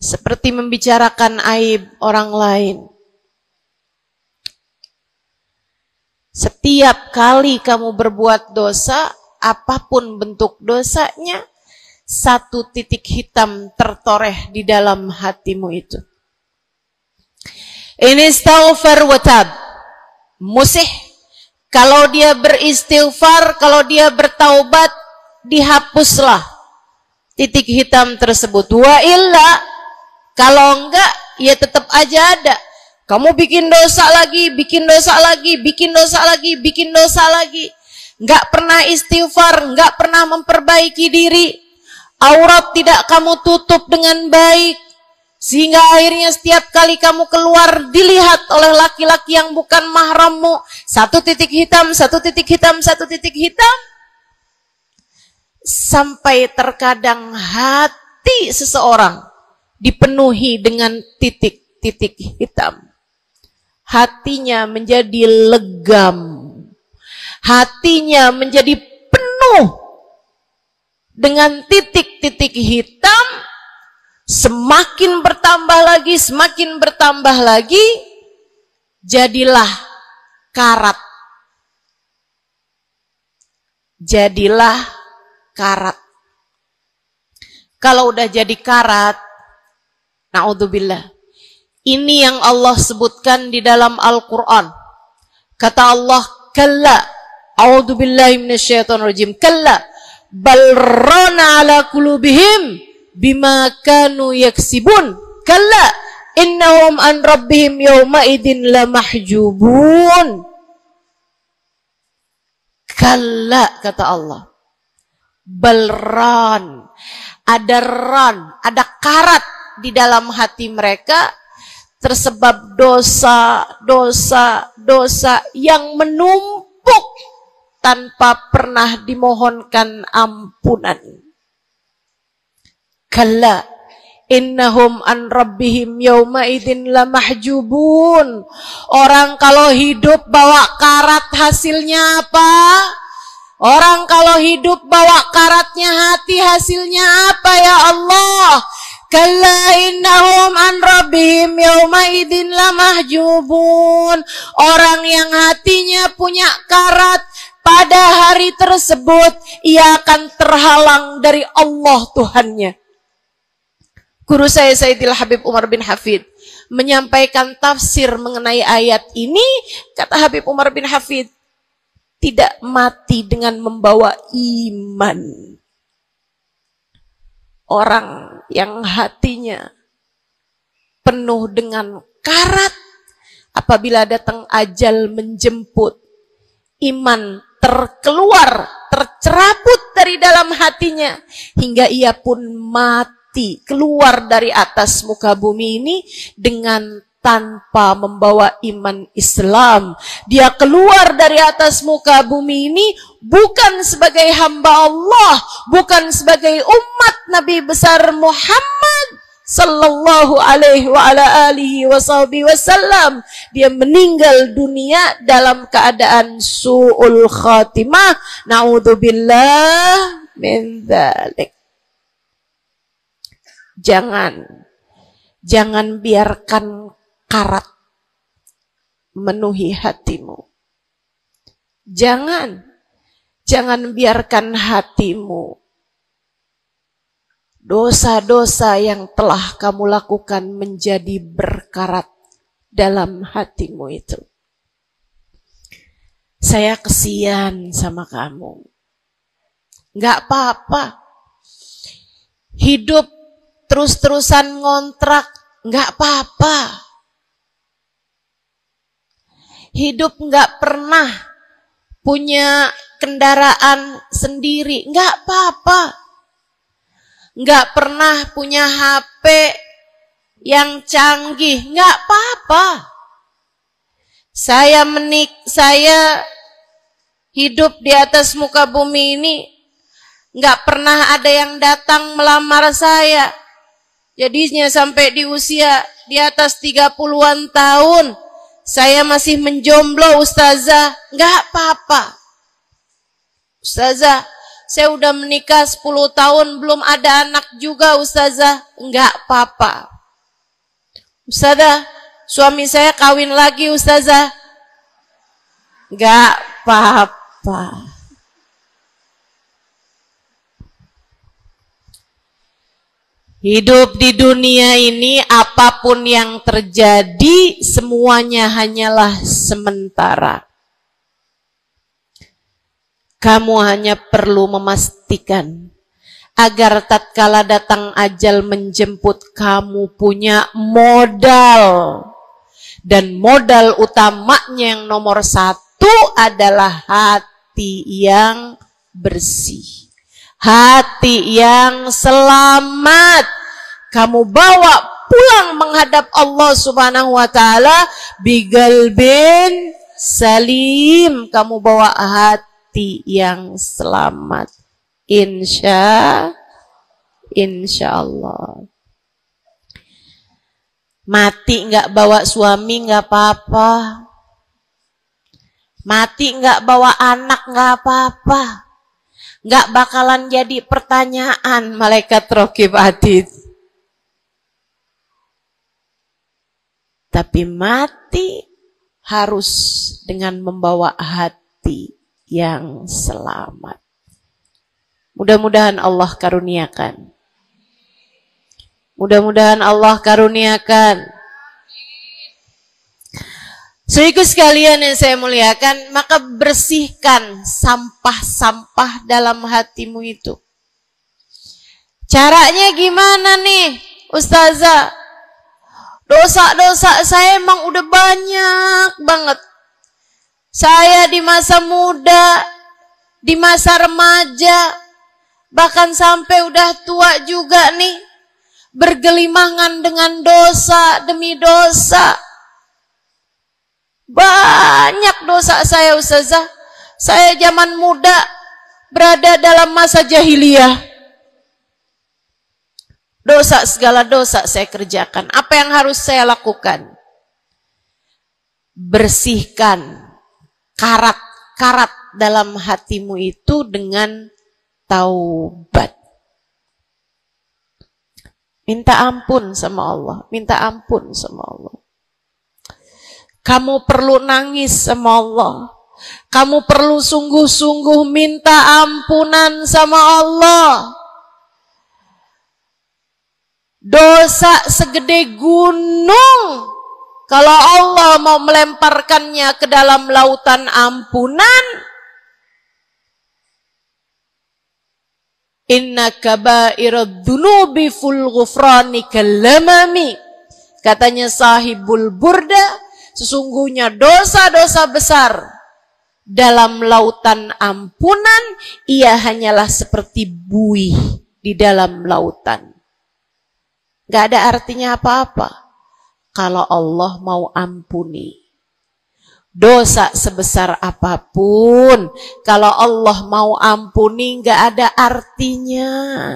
Seperti membicarakan aib orang lain. Setiap kali kamu berbuat dosa, apapun bentuk dosanya, satu titik hitam tertoreh di dalam hatimu itu. Ini istighfar wa tab. Musih. Kalau dia beristighfar, kalau dia bertaubat, dihapuslah titik hitam tersebut. Wa illa, kalau enggak, ya tetap aja ada. Kamu bikin dosa lagi, bikin dosa lagi, bikin dosa lagi, bikin dosa lagi. Enggak pernah istighfar, enggak pernah memperbaiki diri. Aurat tidak kamu tutup dengan baik. Sehingga akhirnya setiap kali kamu keluar dilihat oleh laki-laki yang bukan mahrammu. Satu titik hitam, satu titik hitam, satu titik hitam. Sampai terkadang hati seseorang dipenuhi dengan titik-titik hitam. Hatinya menjadi legam. Hatinya menjadi penuh dengan titik-titik hitam. Semakin bertambah lagi, semakin bertambah lagi, jadilah karat. Jadilah karat. Kalau udah jadi karat, na'udzubillah. Ini yang Allah sebutkan di dalam Al-Quran. Kata Allah, kalla, a'udzubillahi minasyaitonirrajim, kalla, bal rana ala qulubihim bima kanu yaksibun, kalla, innahum an rabbihim yawma idin lamahjubun. Kalla, kata Allah, balran, ada ran, ada karat di dalam hati mereka, tersebab dosa yang menumpuk tanpa pernah dimohonkan ampunan. Kalla innahum an rabbihim yawma idin lamahjubun. Orang kalau hidup bawa karat hasilnya apa? Orang kalau hidup bawa karatnya hati hasilnya apa ya Allah? Kalla innahum an rabbihim yawma idin lamahjubun. Orang yang hatinya punya karat, pada hari tersebut ia akan terhalang dari Allah Tuhannya. Guru saya Sayyidil Habib Umar bin Hafid menyampaikan tafsir mengenai ayat ini. Kata Habib Umar bin Hafid, tidak mati dengan membawa iman. Orang yang hatinya penuh dengan karat, apabila datang ajal menjemput, iman tercerabut dari dalam hatinya, hingga ia pun mati, keluar dari atas muka bumi ini dengan tanpa membawa iman Islam. Dia keluar dari atas muka bumi ini bukan sebagai hamba Allah, bukan sebagai umat Nabi besar Muhammad sallallahu alaihi wa ala alihi wasallam. Dia meninggal dunia dalam keadaan su'ul khatimah. Na'udzubillah min dzalik. Jangan biarkan karat memenuhi hatimu. Jangan biarkan hatimu, dosa-dosa yang telah kamu lakukan menjadi berkarat dalam hatimu itu. Saya kesian sama kamu. Nggak apa-apa. Hidup terus-terusan ngontrak, nggak apa-apa. Hidup nggak pernah punya kendaraan sendiri, nggak apa-apa. Nggak pernah punya HP yang canggih, nggak apa-apa. Saya hidup di atas muka bumi ini, nggak pernah ada yang datang melamar saya. Jadinya sampai di usia di atas 30-an tahun, saya masih menjomblo, Ustazah. Nggak apa-apa. Ustazah, saya udah menikah 10 tahun, belum ada anak juga, Ustazah. Nggak apa-apa. Ustazah, suami saya kawin lagi, Ustazah. Nggak apa-apa. Hidup di dunia ini, apapun yang terjadi, semuanya hanyalah sementara. Kamu hanya perlu memastikan agar tatkala datang ajal menjemput, kamu punya modal. Dan modal utamanya yang nomor 1 adalah hati yang bersih. Hati yang selamat. Kamu bawa pulang menghadap Allah Subhanahu wa ta'ala bigalbin salim. Kamu bawa hati yang selamat. Insya Allah. Mati nggak bawa suami nggak apa-apa. Mati nggak bawa anak nggak apa-apa. Nggak bakalan jadi pertanyaan malaikat raqib atid. Tapi mati harus dengan membawa hati yang selamat. Mudah-mudahan Allah karuniakan. Mudah-mudahan Allah karuniakan. Saudaraku sekalian yang saya muliakan, maka bersihkan sampah-sampah dalam hatimu itu. Caranya gimana nih, Ustazah? Dosa-dosa saya emang udah banyak banget. Saya di masa muda, di masa remaja, bahkan sampai udah tua juga nih, bergelimangan dengan dosa demi dosa. Banyak dosa saya, Ustazah. Saya zaman muda berada dalam masa jahiliyah. Dosa, segala dosa saya kerjakan. Apa yang harus saya lakukan? Bersihkan karat-karat dalam hatimu itu dengan taubat. Minta ampun sama Allah. Minta ampun sama Allah. Kamu perlu nangis sama Allah. Kamu perlu sungguh-sungguh minta ampunan sama Allah. Dosa segede gunung, kalau Allah mau melemparkannya ke dalam lautan ampunan, inna kaba'irad dunubi ful ghufrani kalamami. Katanya sahibul burda, sesungguhnya dosa-dosa besar dalam lautan ampunan, ia hanyalah seperti buih di dalam lautan. Gak ada artinya apa-apa kalau Allah mau ampuni. Dosa sebesar apapun, kalau Allah mau ampuni gak ada artinya.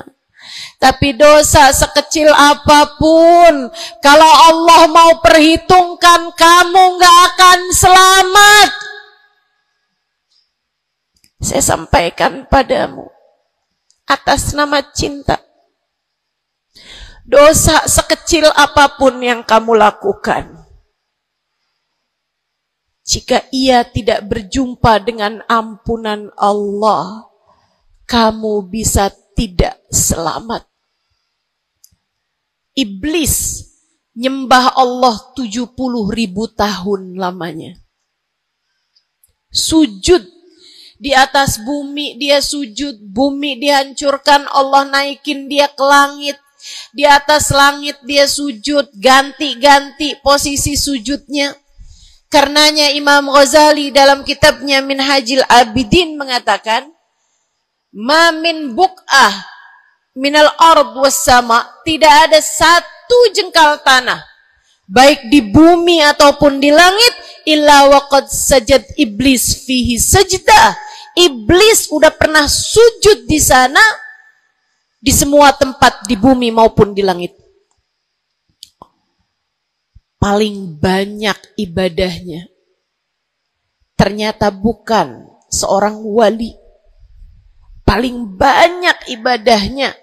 Tapi dosa sekecil apapun, kalau Allah mau perhitungkan, kamu gak akan selamat. Saya sampaikan padamu atas nama cinta. Dosa sekecil apapun yang kamu lakukan, jika ia tidak berjumpa dengan ampunan Allah, kamu bisa tidak selamat. Iblis nyembah Allah 70.000 tahun lamanya. Sujud di atas bumi, dia sujud, bumi dihancurkan, Allah naikin dia ke langit. Di atas langit dia sujud, ganti-ganti posisi sujudnya. Karenanya Imam Ghazali dalam kitabnya Minhajul Abidin mengatakan, ma min buk'ah minal ard was sama, tidak ada satu jengkal tanah, baik di bumi ataupun di langit, illa waqad sajad iblis fihi sajdah. Iblis udah pernah sujud di sana, di semua tempat di bumi maupun di langit. Paling banyak ibadahnya ternyata bukan seorang wali. Paling banyak ibadahnya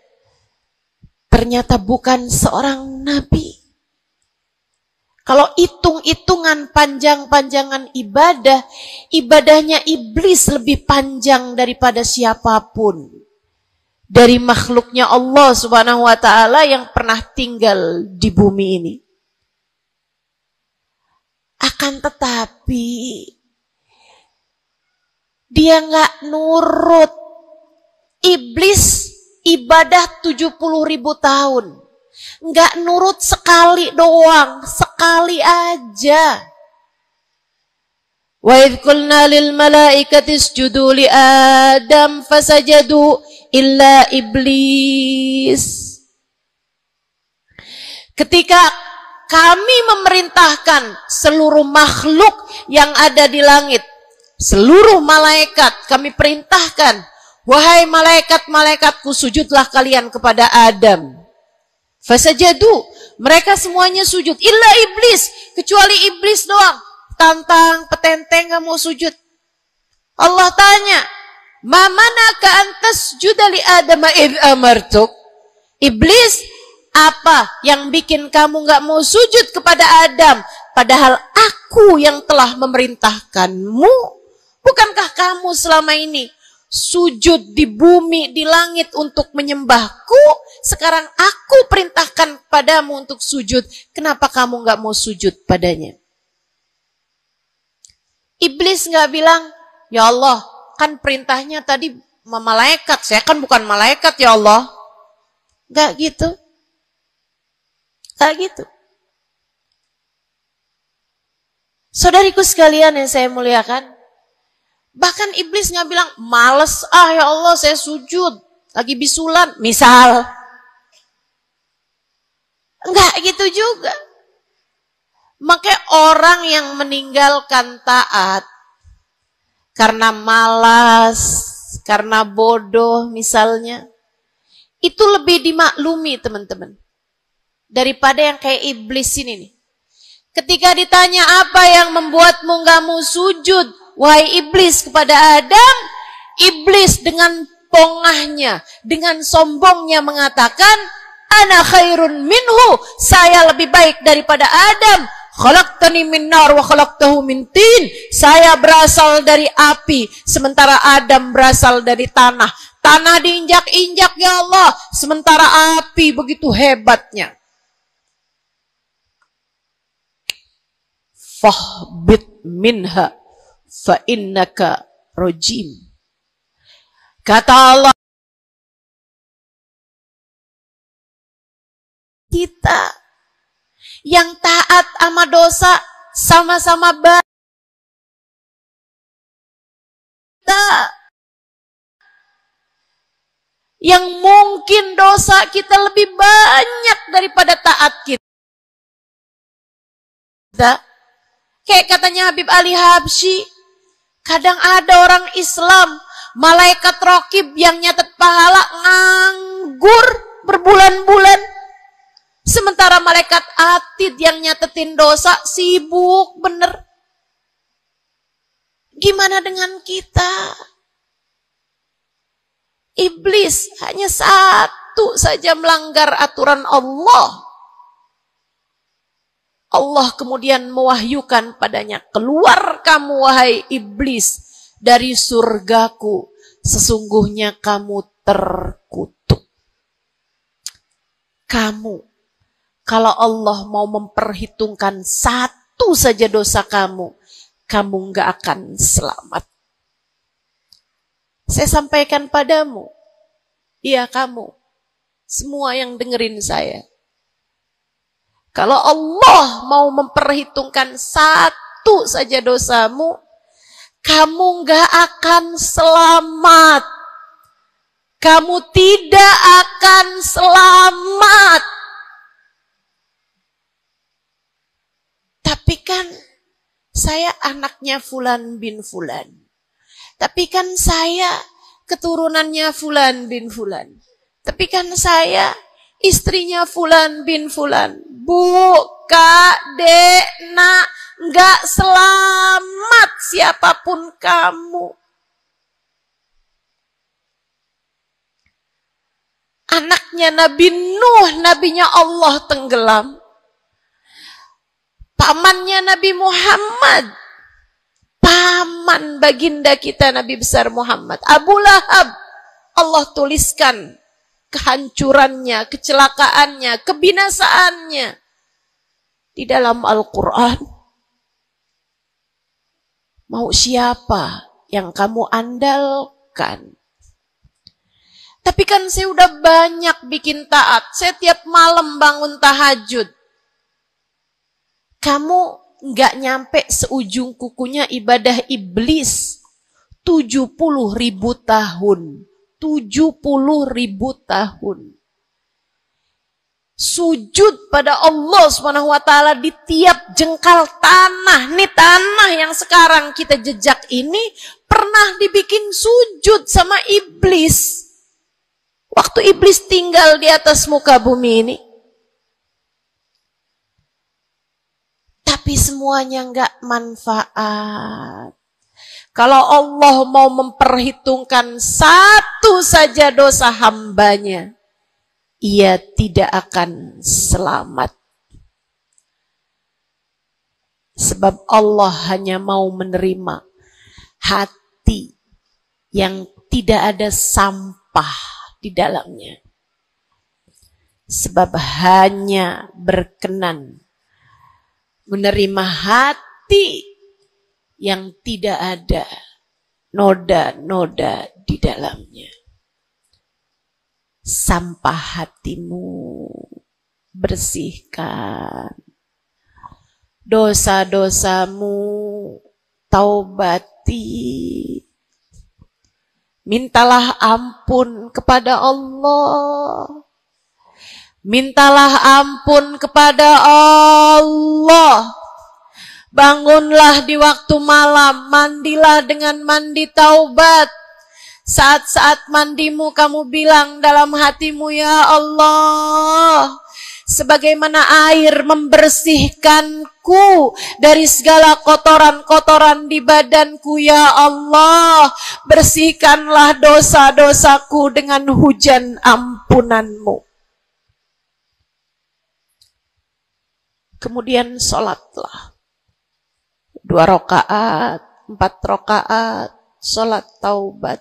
ternyata bukan seorang nabi. Kalau hitung-hitungan panjang-panjangan ibadah, ibadahnya iblis lebih panjang daripada siapapun dari makhluknya Allah Subhanahu wa ta'ala yang pernah tinggal di bumi ini. Akan tetapi dia nggak nurut. Iblis ibadah 70.000 tahun, nggak nurut sekali doang, sekali aja. Wa idh qulna lil malaikati isjudu li Adam fasajadu illa iblis. Ketika kami memerintahkan seluruh makhluk yang ada di langit, seluruh malaikat kami perintahkan, wahai malaikat-malaikatku, sujudlah kalian kepada Adam. Fasajadu, Mereka semuanya sujud. Illa iblis. Kecuali iblis doang. Tantang, petenteng gak mau sujud. Allah tanya, ma manaka antas judali adama id amartuk. Iblis, apa yang bikin kamu gak mau sujud kepada Adam? Padahal aku yang telah memerintahkanmu. Bukankah kamu selama ini sujud di bumi, di langit untuk menyembahku? Sekarang aku perintahkan padamu untuk sujud. Kenapa kamu gak mau sujud padanya? Iblis gak bilang, ya Allah, kan perintahnya tadi malaikat. Saya kan bukan malaikat ya Allah. Gak gitu. Gak gitu. Saudariku sekalian yang saya muliakan, bahkan iblis gak bilang, males ya Allah saya sujud, lagi bisulan, misal. Enggak gitu juga. Makanya orang yang meninggalkan taat karena malas, karena bodoh misalnya, itu lebih dimaklumi teman-teman daripada yang kayak iblis ini nih. Ketika ditanya apa yang membuatmu gak mau sujud, wahai iblis, kepada Adam, iblis dengan pongahnya, dengan sombongnya mengatakan, ana khairun minhu, saya lebih baik daripada Adam. Khalaqtani min nar wa khalaqtahu min tin. Saya berasal dari api, sementara Adam berasal dari tanah. Tanah diinjak-injak ya Allah, sementara api begitu hebatnya. Fahbit minha fa innaka rajim. Kata Allah, kita yang taat sama dosa sama-sama baik. Yang mungkin dosa kita lebih banyak daripada taat kita. Kayak katanya Habib Ali Habsyi, kadang ada orang Islam, malaikat raqib yang nyatet pahala nganggur berbulan-bulan. Sementara malaikat atid yang nyatetin dosa sibuk bener. Gimana dengan kita? Iblis hanya satu saja melanggar aturan Allah. Allah kemudian mewahyukan padanya, keluar kamu wahai iblis dari surgaku. Sesungguhnya kamu terkutuk. Kamu, kalau Allah mau memperhitungkan satu saja dosa kamu, kamu nggak akan selamat. Saya sampaikan padamu, iya kamu, semua yang dengerin saya. Kalau Allah mau memperhitungkan satu saja dosamu, kamu nggak akan selamat. Kamu tidak akan selamat. Tapi kan saya anaknya Fulan bin Fulan. Tapi kan saya keturunannya Fulan bin Fulan. Tapi kan saya istrinya Fulan bin Fulan. Bu, Kak, Dek, Nak, nggak selamat siapapun kamu. Anaknya Nabi Nuh, nabinya Allah tenggelam. Pamannya Nabi Muhammad, paman baginda kita Nabi besar Muhammad, Abu Lahab, Allah tuliskan kehancurannya, kecelakaannya, kebinasaannya di dalam Al-Quran. Mau siapa yang kamu andalkan? Tapi kan saya udah banyak bikin taat, saya tiap malam bangun tahajud. Kamu nggak nyampe seujung kukunya ibadah iblis 70.000 tahun. 70.000 tahun. Sujud pada Allah SWT di tiap jengkal tanah. Nih tanah yang sekarang kita jejak ini pernah dibikin sujud sama iblis. Waktu iblis tinggal di atas muka bumi ini. tapi semuanya nggak manfaat. Kalau Allah mau memperhitungkan satu saja dosa hambanya, ia tidak akan selamat. Sebab Allah hanya mau menerima hati yang tidak ada sampah di dalamnya. Sebab hanya berkenan menerima hati yang tidak ada noda-noda di dalamnya. Sampah hatimu bersihkan, dosa-dosamu taubati, mintalah ampun kepada Allah, mintalah ampun kepada Allah. Bangunlah di waktu malam, mandilah dengan mandi taubat. Saat-saat mandimu kamu bilang dalam hatimu, ya Allah, sebagaimana air membersihkanku dari segala kotoran-kotoran di badanku, ya Allah, bersihkanlah dosa-dosaku dengan hujan ampunanmu. Kemudian sholatlah. 2 rakaat, 4 rakaat, sholat taubat.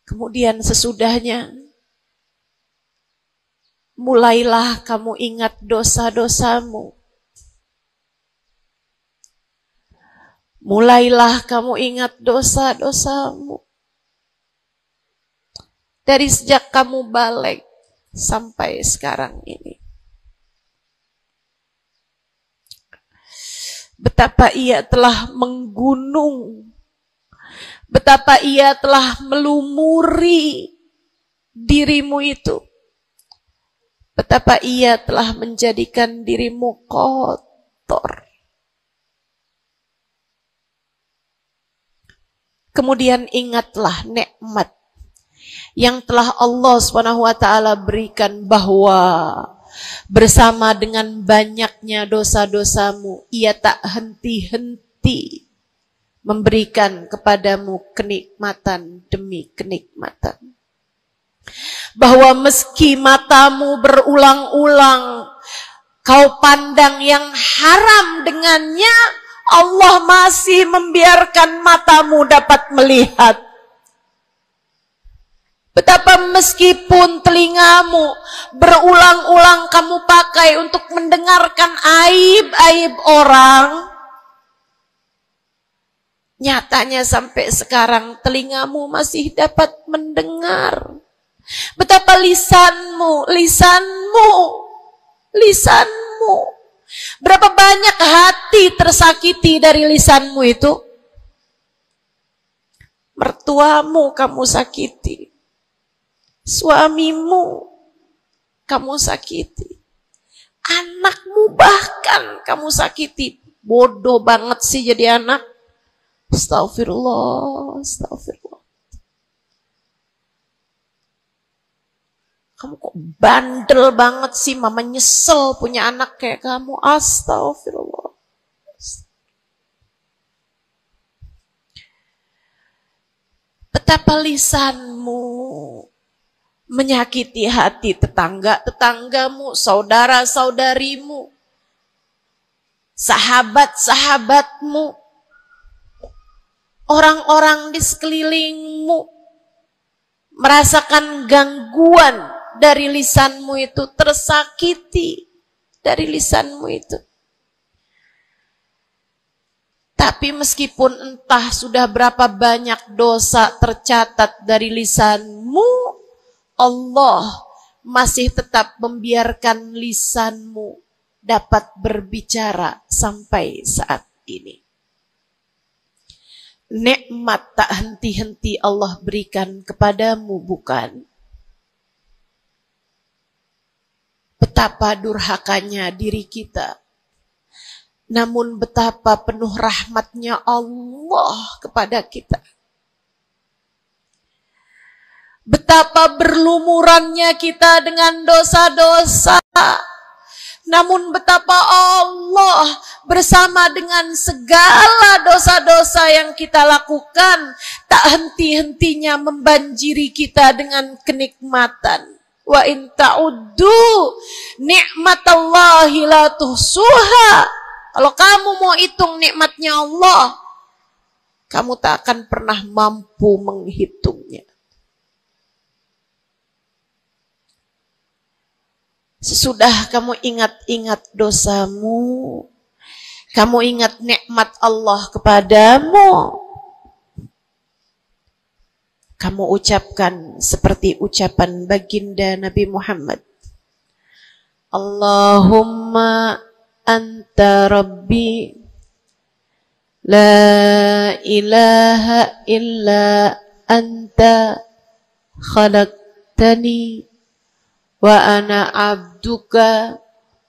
Kemudian sesudahnya, mulailah kamu ingat dosa-dosamu. Mulailah kamu ingat dosa-dosamu. Dari sejak kamu balik sampai sekarang ini. Betapa ia telah menggunung, betapa ia telah melumuri dirimu itu, betapa ia telah menjadikan dirimu kotor. Kemudian ingatlah nikmat yang telah Allah SWT berikan, bahwa bersama dengan banyaknya dosa-dosamu, ia tak henti-henti memberikan kepadamu kenikmatan demi kenikmatan. Bahwa meski matamu berulang-ulang kau pandang yang haram dengannya, Allah masih membiarkan matamu dapat melihat. Betapa meskipun telingamu berulang-ulang kamu pakai untuk mendengarkan aib-aib orang, nyatanya sampai sekarang telingamu masih dapat mendengar. Betapa lisanmu, berapa banyak hati tersakiti dari lisanmu itu. Mertuamu kamu sakiti, suamimu kamu sakiti, anakmu bahkan kamu sakiti. Bodoh banget sih jadi anak. Astagfirullah, astagfirullah. Kamu kok bandel banget sih, mama nyesel punya anak kayak kamu. Astagfirullah. Betapa lisanmu menyakiti hati tetanggamu, saudara-saudarimu, sahabat-sahabatmu, orang-orang di sekelilingmu, merasakan gangguan dari lisanmu itu, tersakiti dari lisanmu itu. Tapi meskipun entah sudah berapa banyak dosa tercatat dari lisanmu, Allah masih tetap membiarkan lisanmu dapat berbicara sampai saat ini. Nikmat tak henti-henti Allah berikan kepadamu, bukan? Betapa durhakanya diri kita. Namun betapa penuh rahmatnya Allah kepada kita. Betapa berlumurannya kita dengan dosa-dosa. Namun betapa Allah bersama dengan segala dosa-dosa yang kita lakukan, tak henti-hentinya membanjiri kita dengan kenikmatan. Wa in ta'uddu ni'matallahi la tuhsuha. Kalau kamu mau hitung nikmatnya Allah, kamu tak akan pernah mampu menghitungnya. Sesudah kamu ingat-ingat dosamu, kamu ingat nikmat Allah kepadamu, kamu ucapkan seperti ucapan baginda Nabi Muhammad. Allahumma anta rabbi la ilaha illa anta khalaqtani wa ana abduka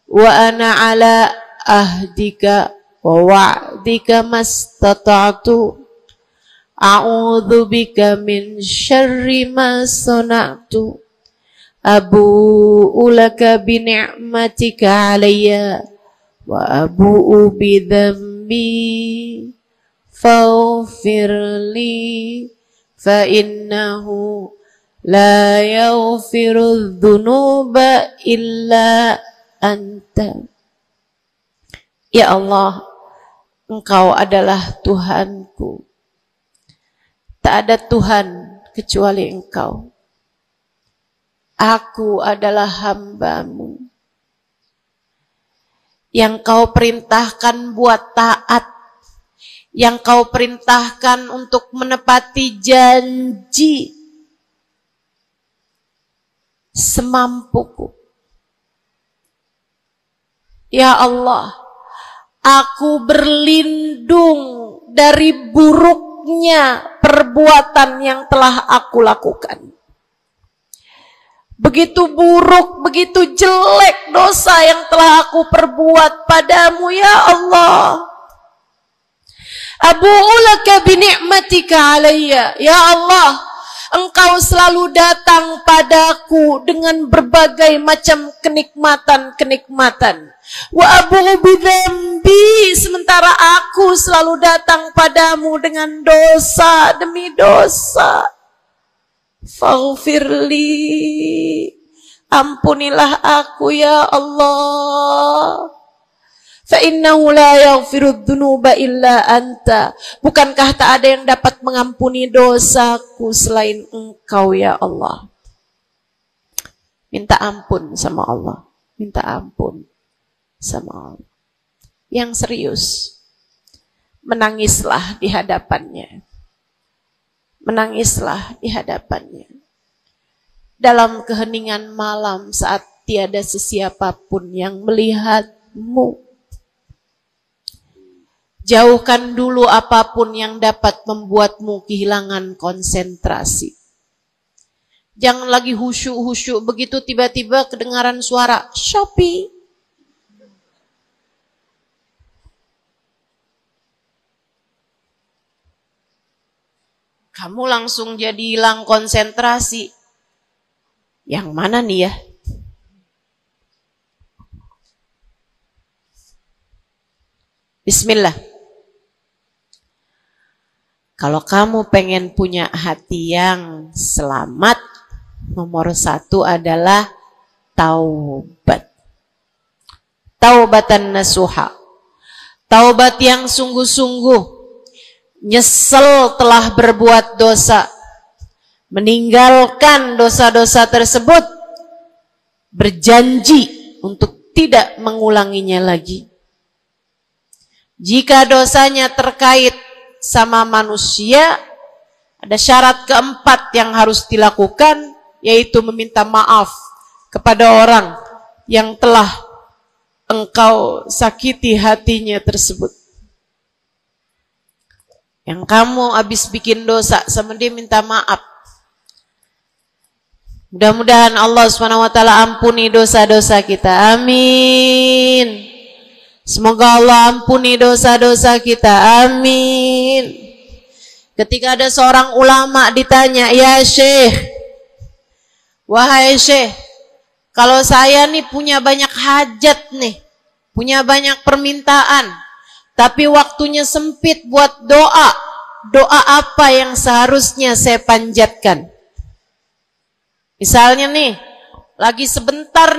wa ana ala ahdika wa wa'dika mastata'tu a'udzu bika min syarri ma sana'tu abu'u laka bi ni'matika 'alayya wa abu'u bi dhanbi faghfir li fa innahu la yaghfiru dzunuba illa anta. Ya Allah, Engkau adalah Tuhanku. Tak ada Tuhan kecuali Engkau. Aku adalah hamba-Mu yang Kau perintahkan buat taat, yang Kau perintahkan untuk menepati janji semampuku. Ya Allah, aku berlindung dari buruknya perbuatan yang telah aku lakukan. Begitu buruk, begitu jelek dosa yang telah aku perbuat padamu, ya Allah. Abu'u laka bi ni'matika 'alayya. Ya Allah, Engkau selalu datang padaku dengan berbagai macam kenikmatan-kenikmatan. Wa abu'u bidzambi, sementara aku selalu datang padamu dengan dosa demi dosa. Faghfirli, ampunilah aku ya Allah. Fa innahu la yaghfiru dzunuba illa anta. Bukankah tak ada yang dapat mengampuni dosaku selain Engkau ya Allah. Minta ampun sama Allah. Minta ampun sama Allah. Yang serius, menangislah di hadapannya. Menangislah di hadapannya. Dalam keheningan malam saat tiada sesiapapun yang melihatmu. Jauhkan dulu apapun yang dapat membuatmu kehilangan konsentrasi. Jangan lagi khusyuk-khusyuk, begitu tiba-tiba kedengaran suara Shopee. Kamu langsung jadi hilang konsentrasi. Yang mana nih ya? Bismillah. Kalau kamu pengen punya hati yang selamat, nomor 1 adalah taubat. Taubatan nasuha. Taubat yang sungguh-sungguh. Nyesel telah berbuat dosa. Meninggalkan dosa-dosa tersebut. Berjanji untuk tidak mengulanginya lagi. Jika dosanya terkait sama manusia, ada syarat keempat yang harus dilakukan, yaitu meminta maaf kepada orang yang telah engkau sakiti hatinya tersebut. Yang kamu habis bikin dosa sama dia, minta maaf. Mudah-mudahan Allah SWT ampuni dosa-dosa kita. Amin. Semoga Allah ampuni dosa-dosa kita. Amin. Ketika ada seorang ulama ditanya, ya Syekh, wahai Syekh, Kalau saya nih punya banyak hajat nih, punya banyak permintaan, tapi waktunya sempit buat doa. Doa apa yang seharusnya saya panjatkan? Misalnya nih, lagi sebentar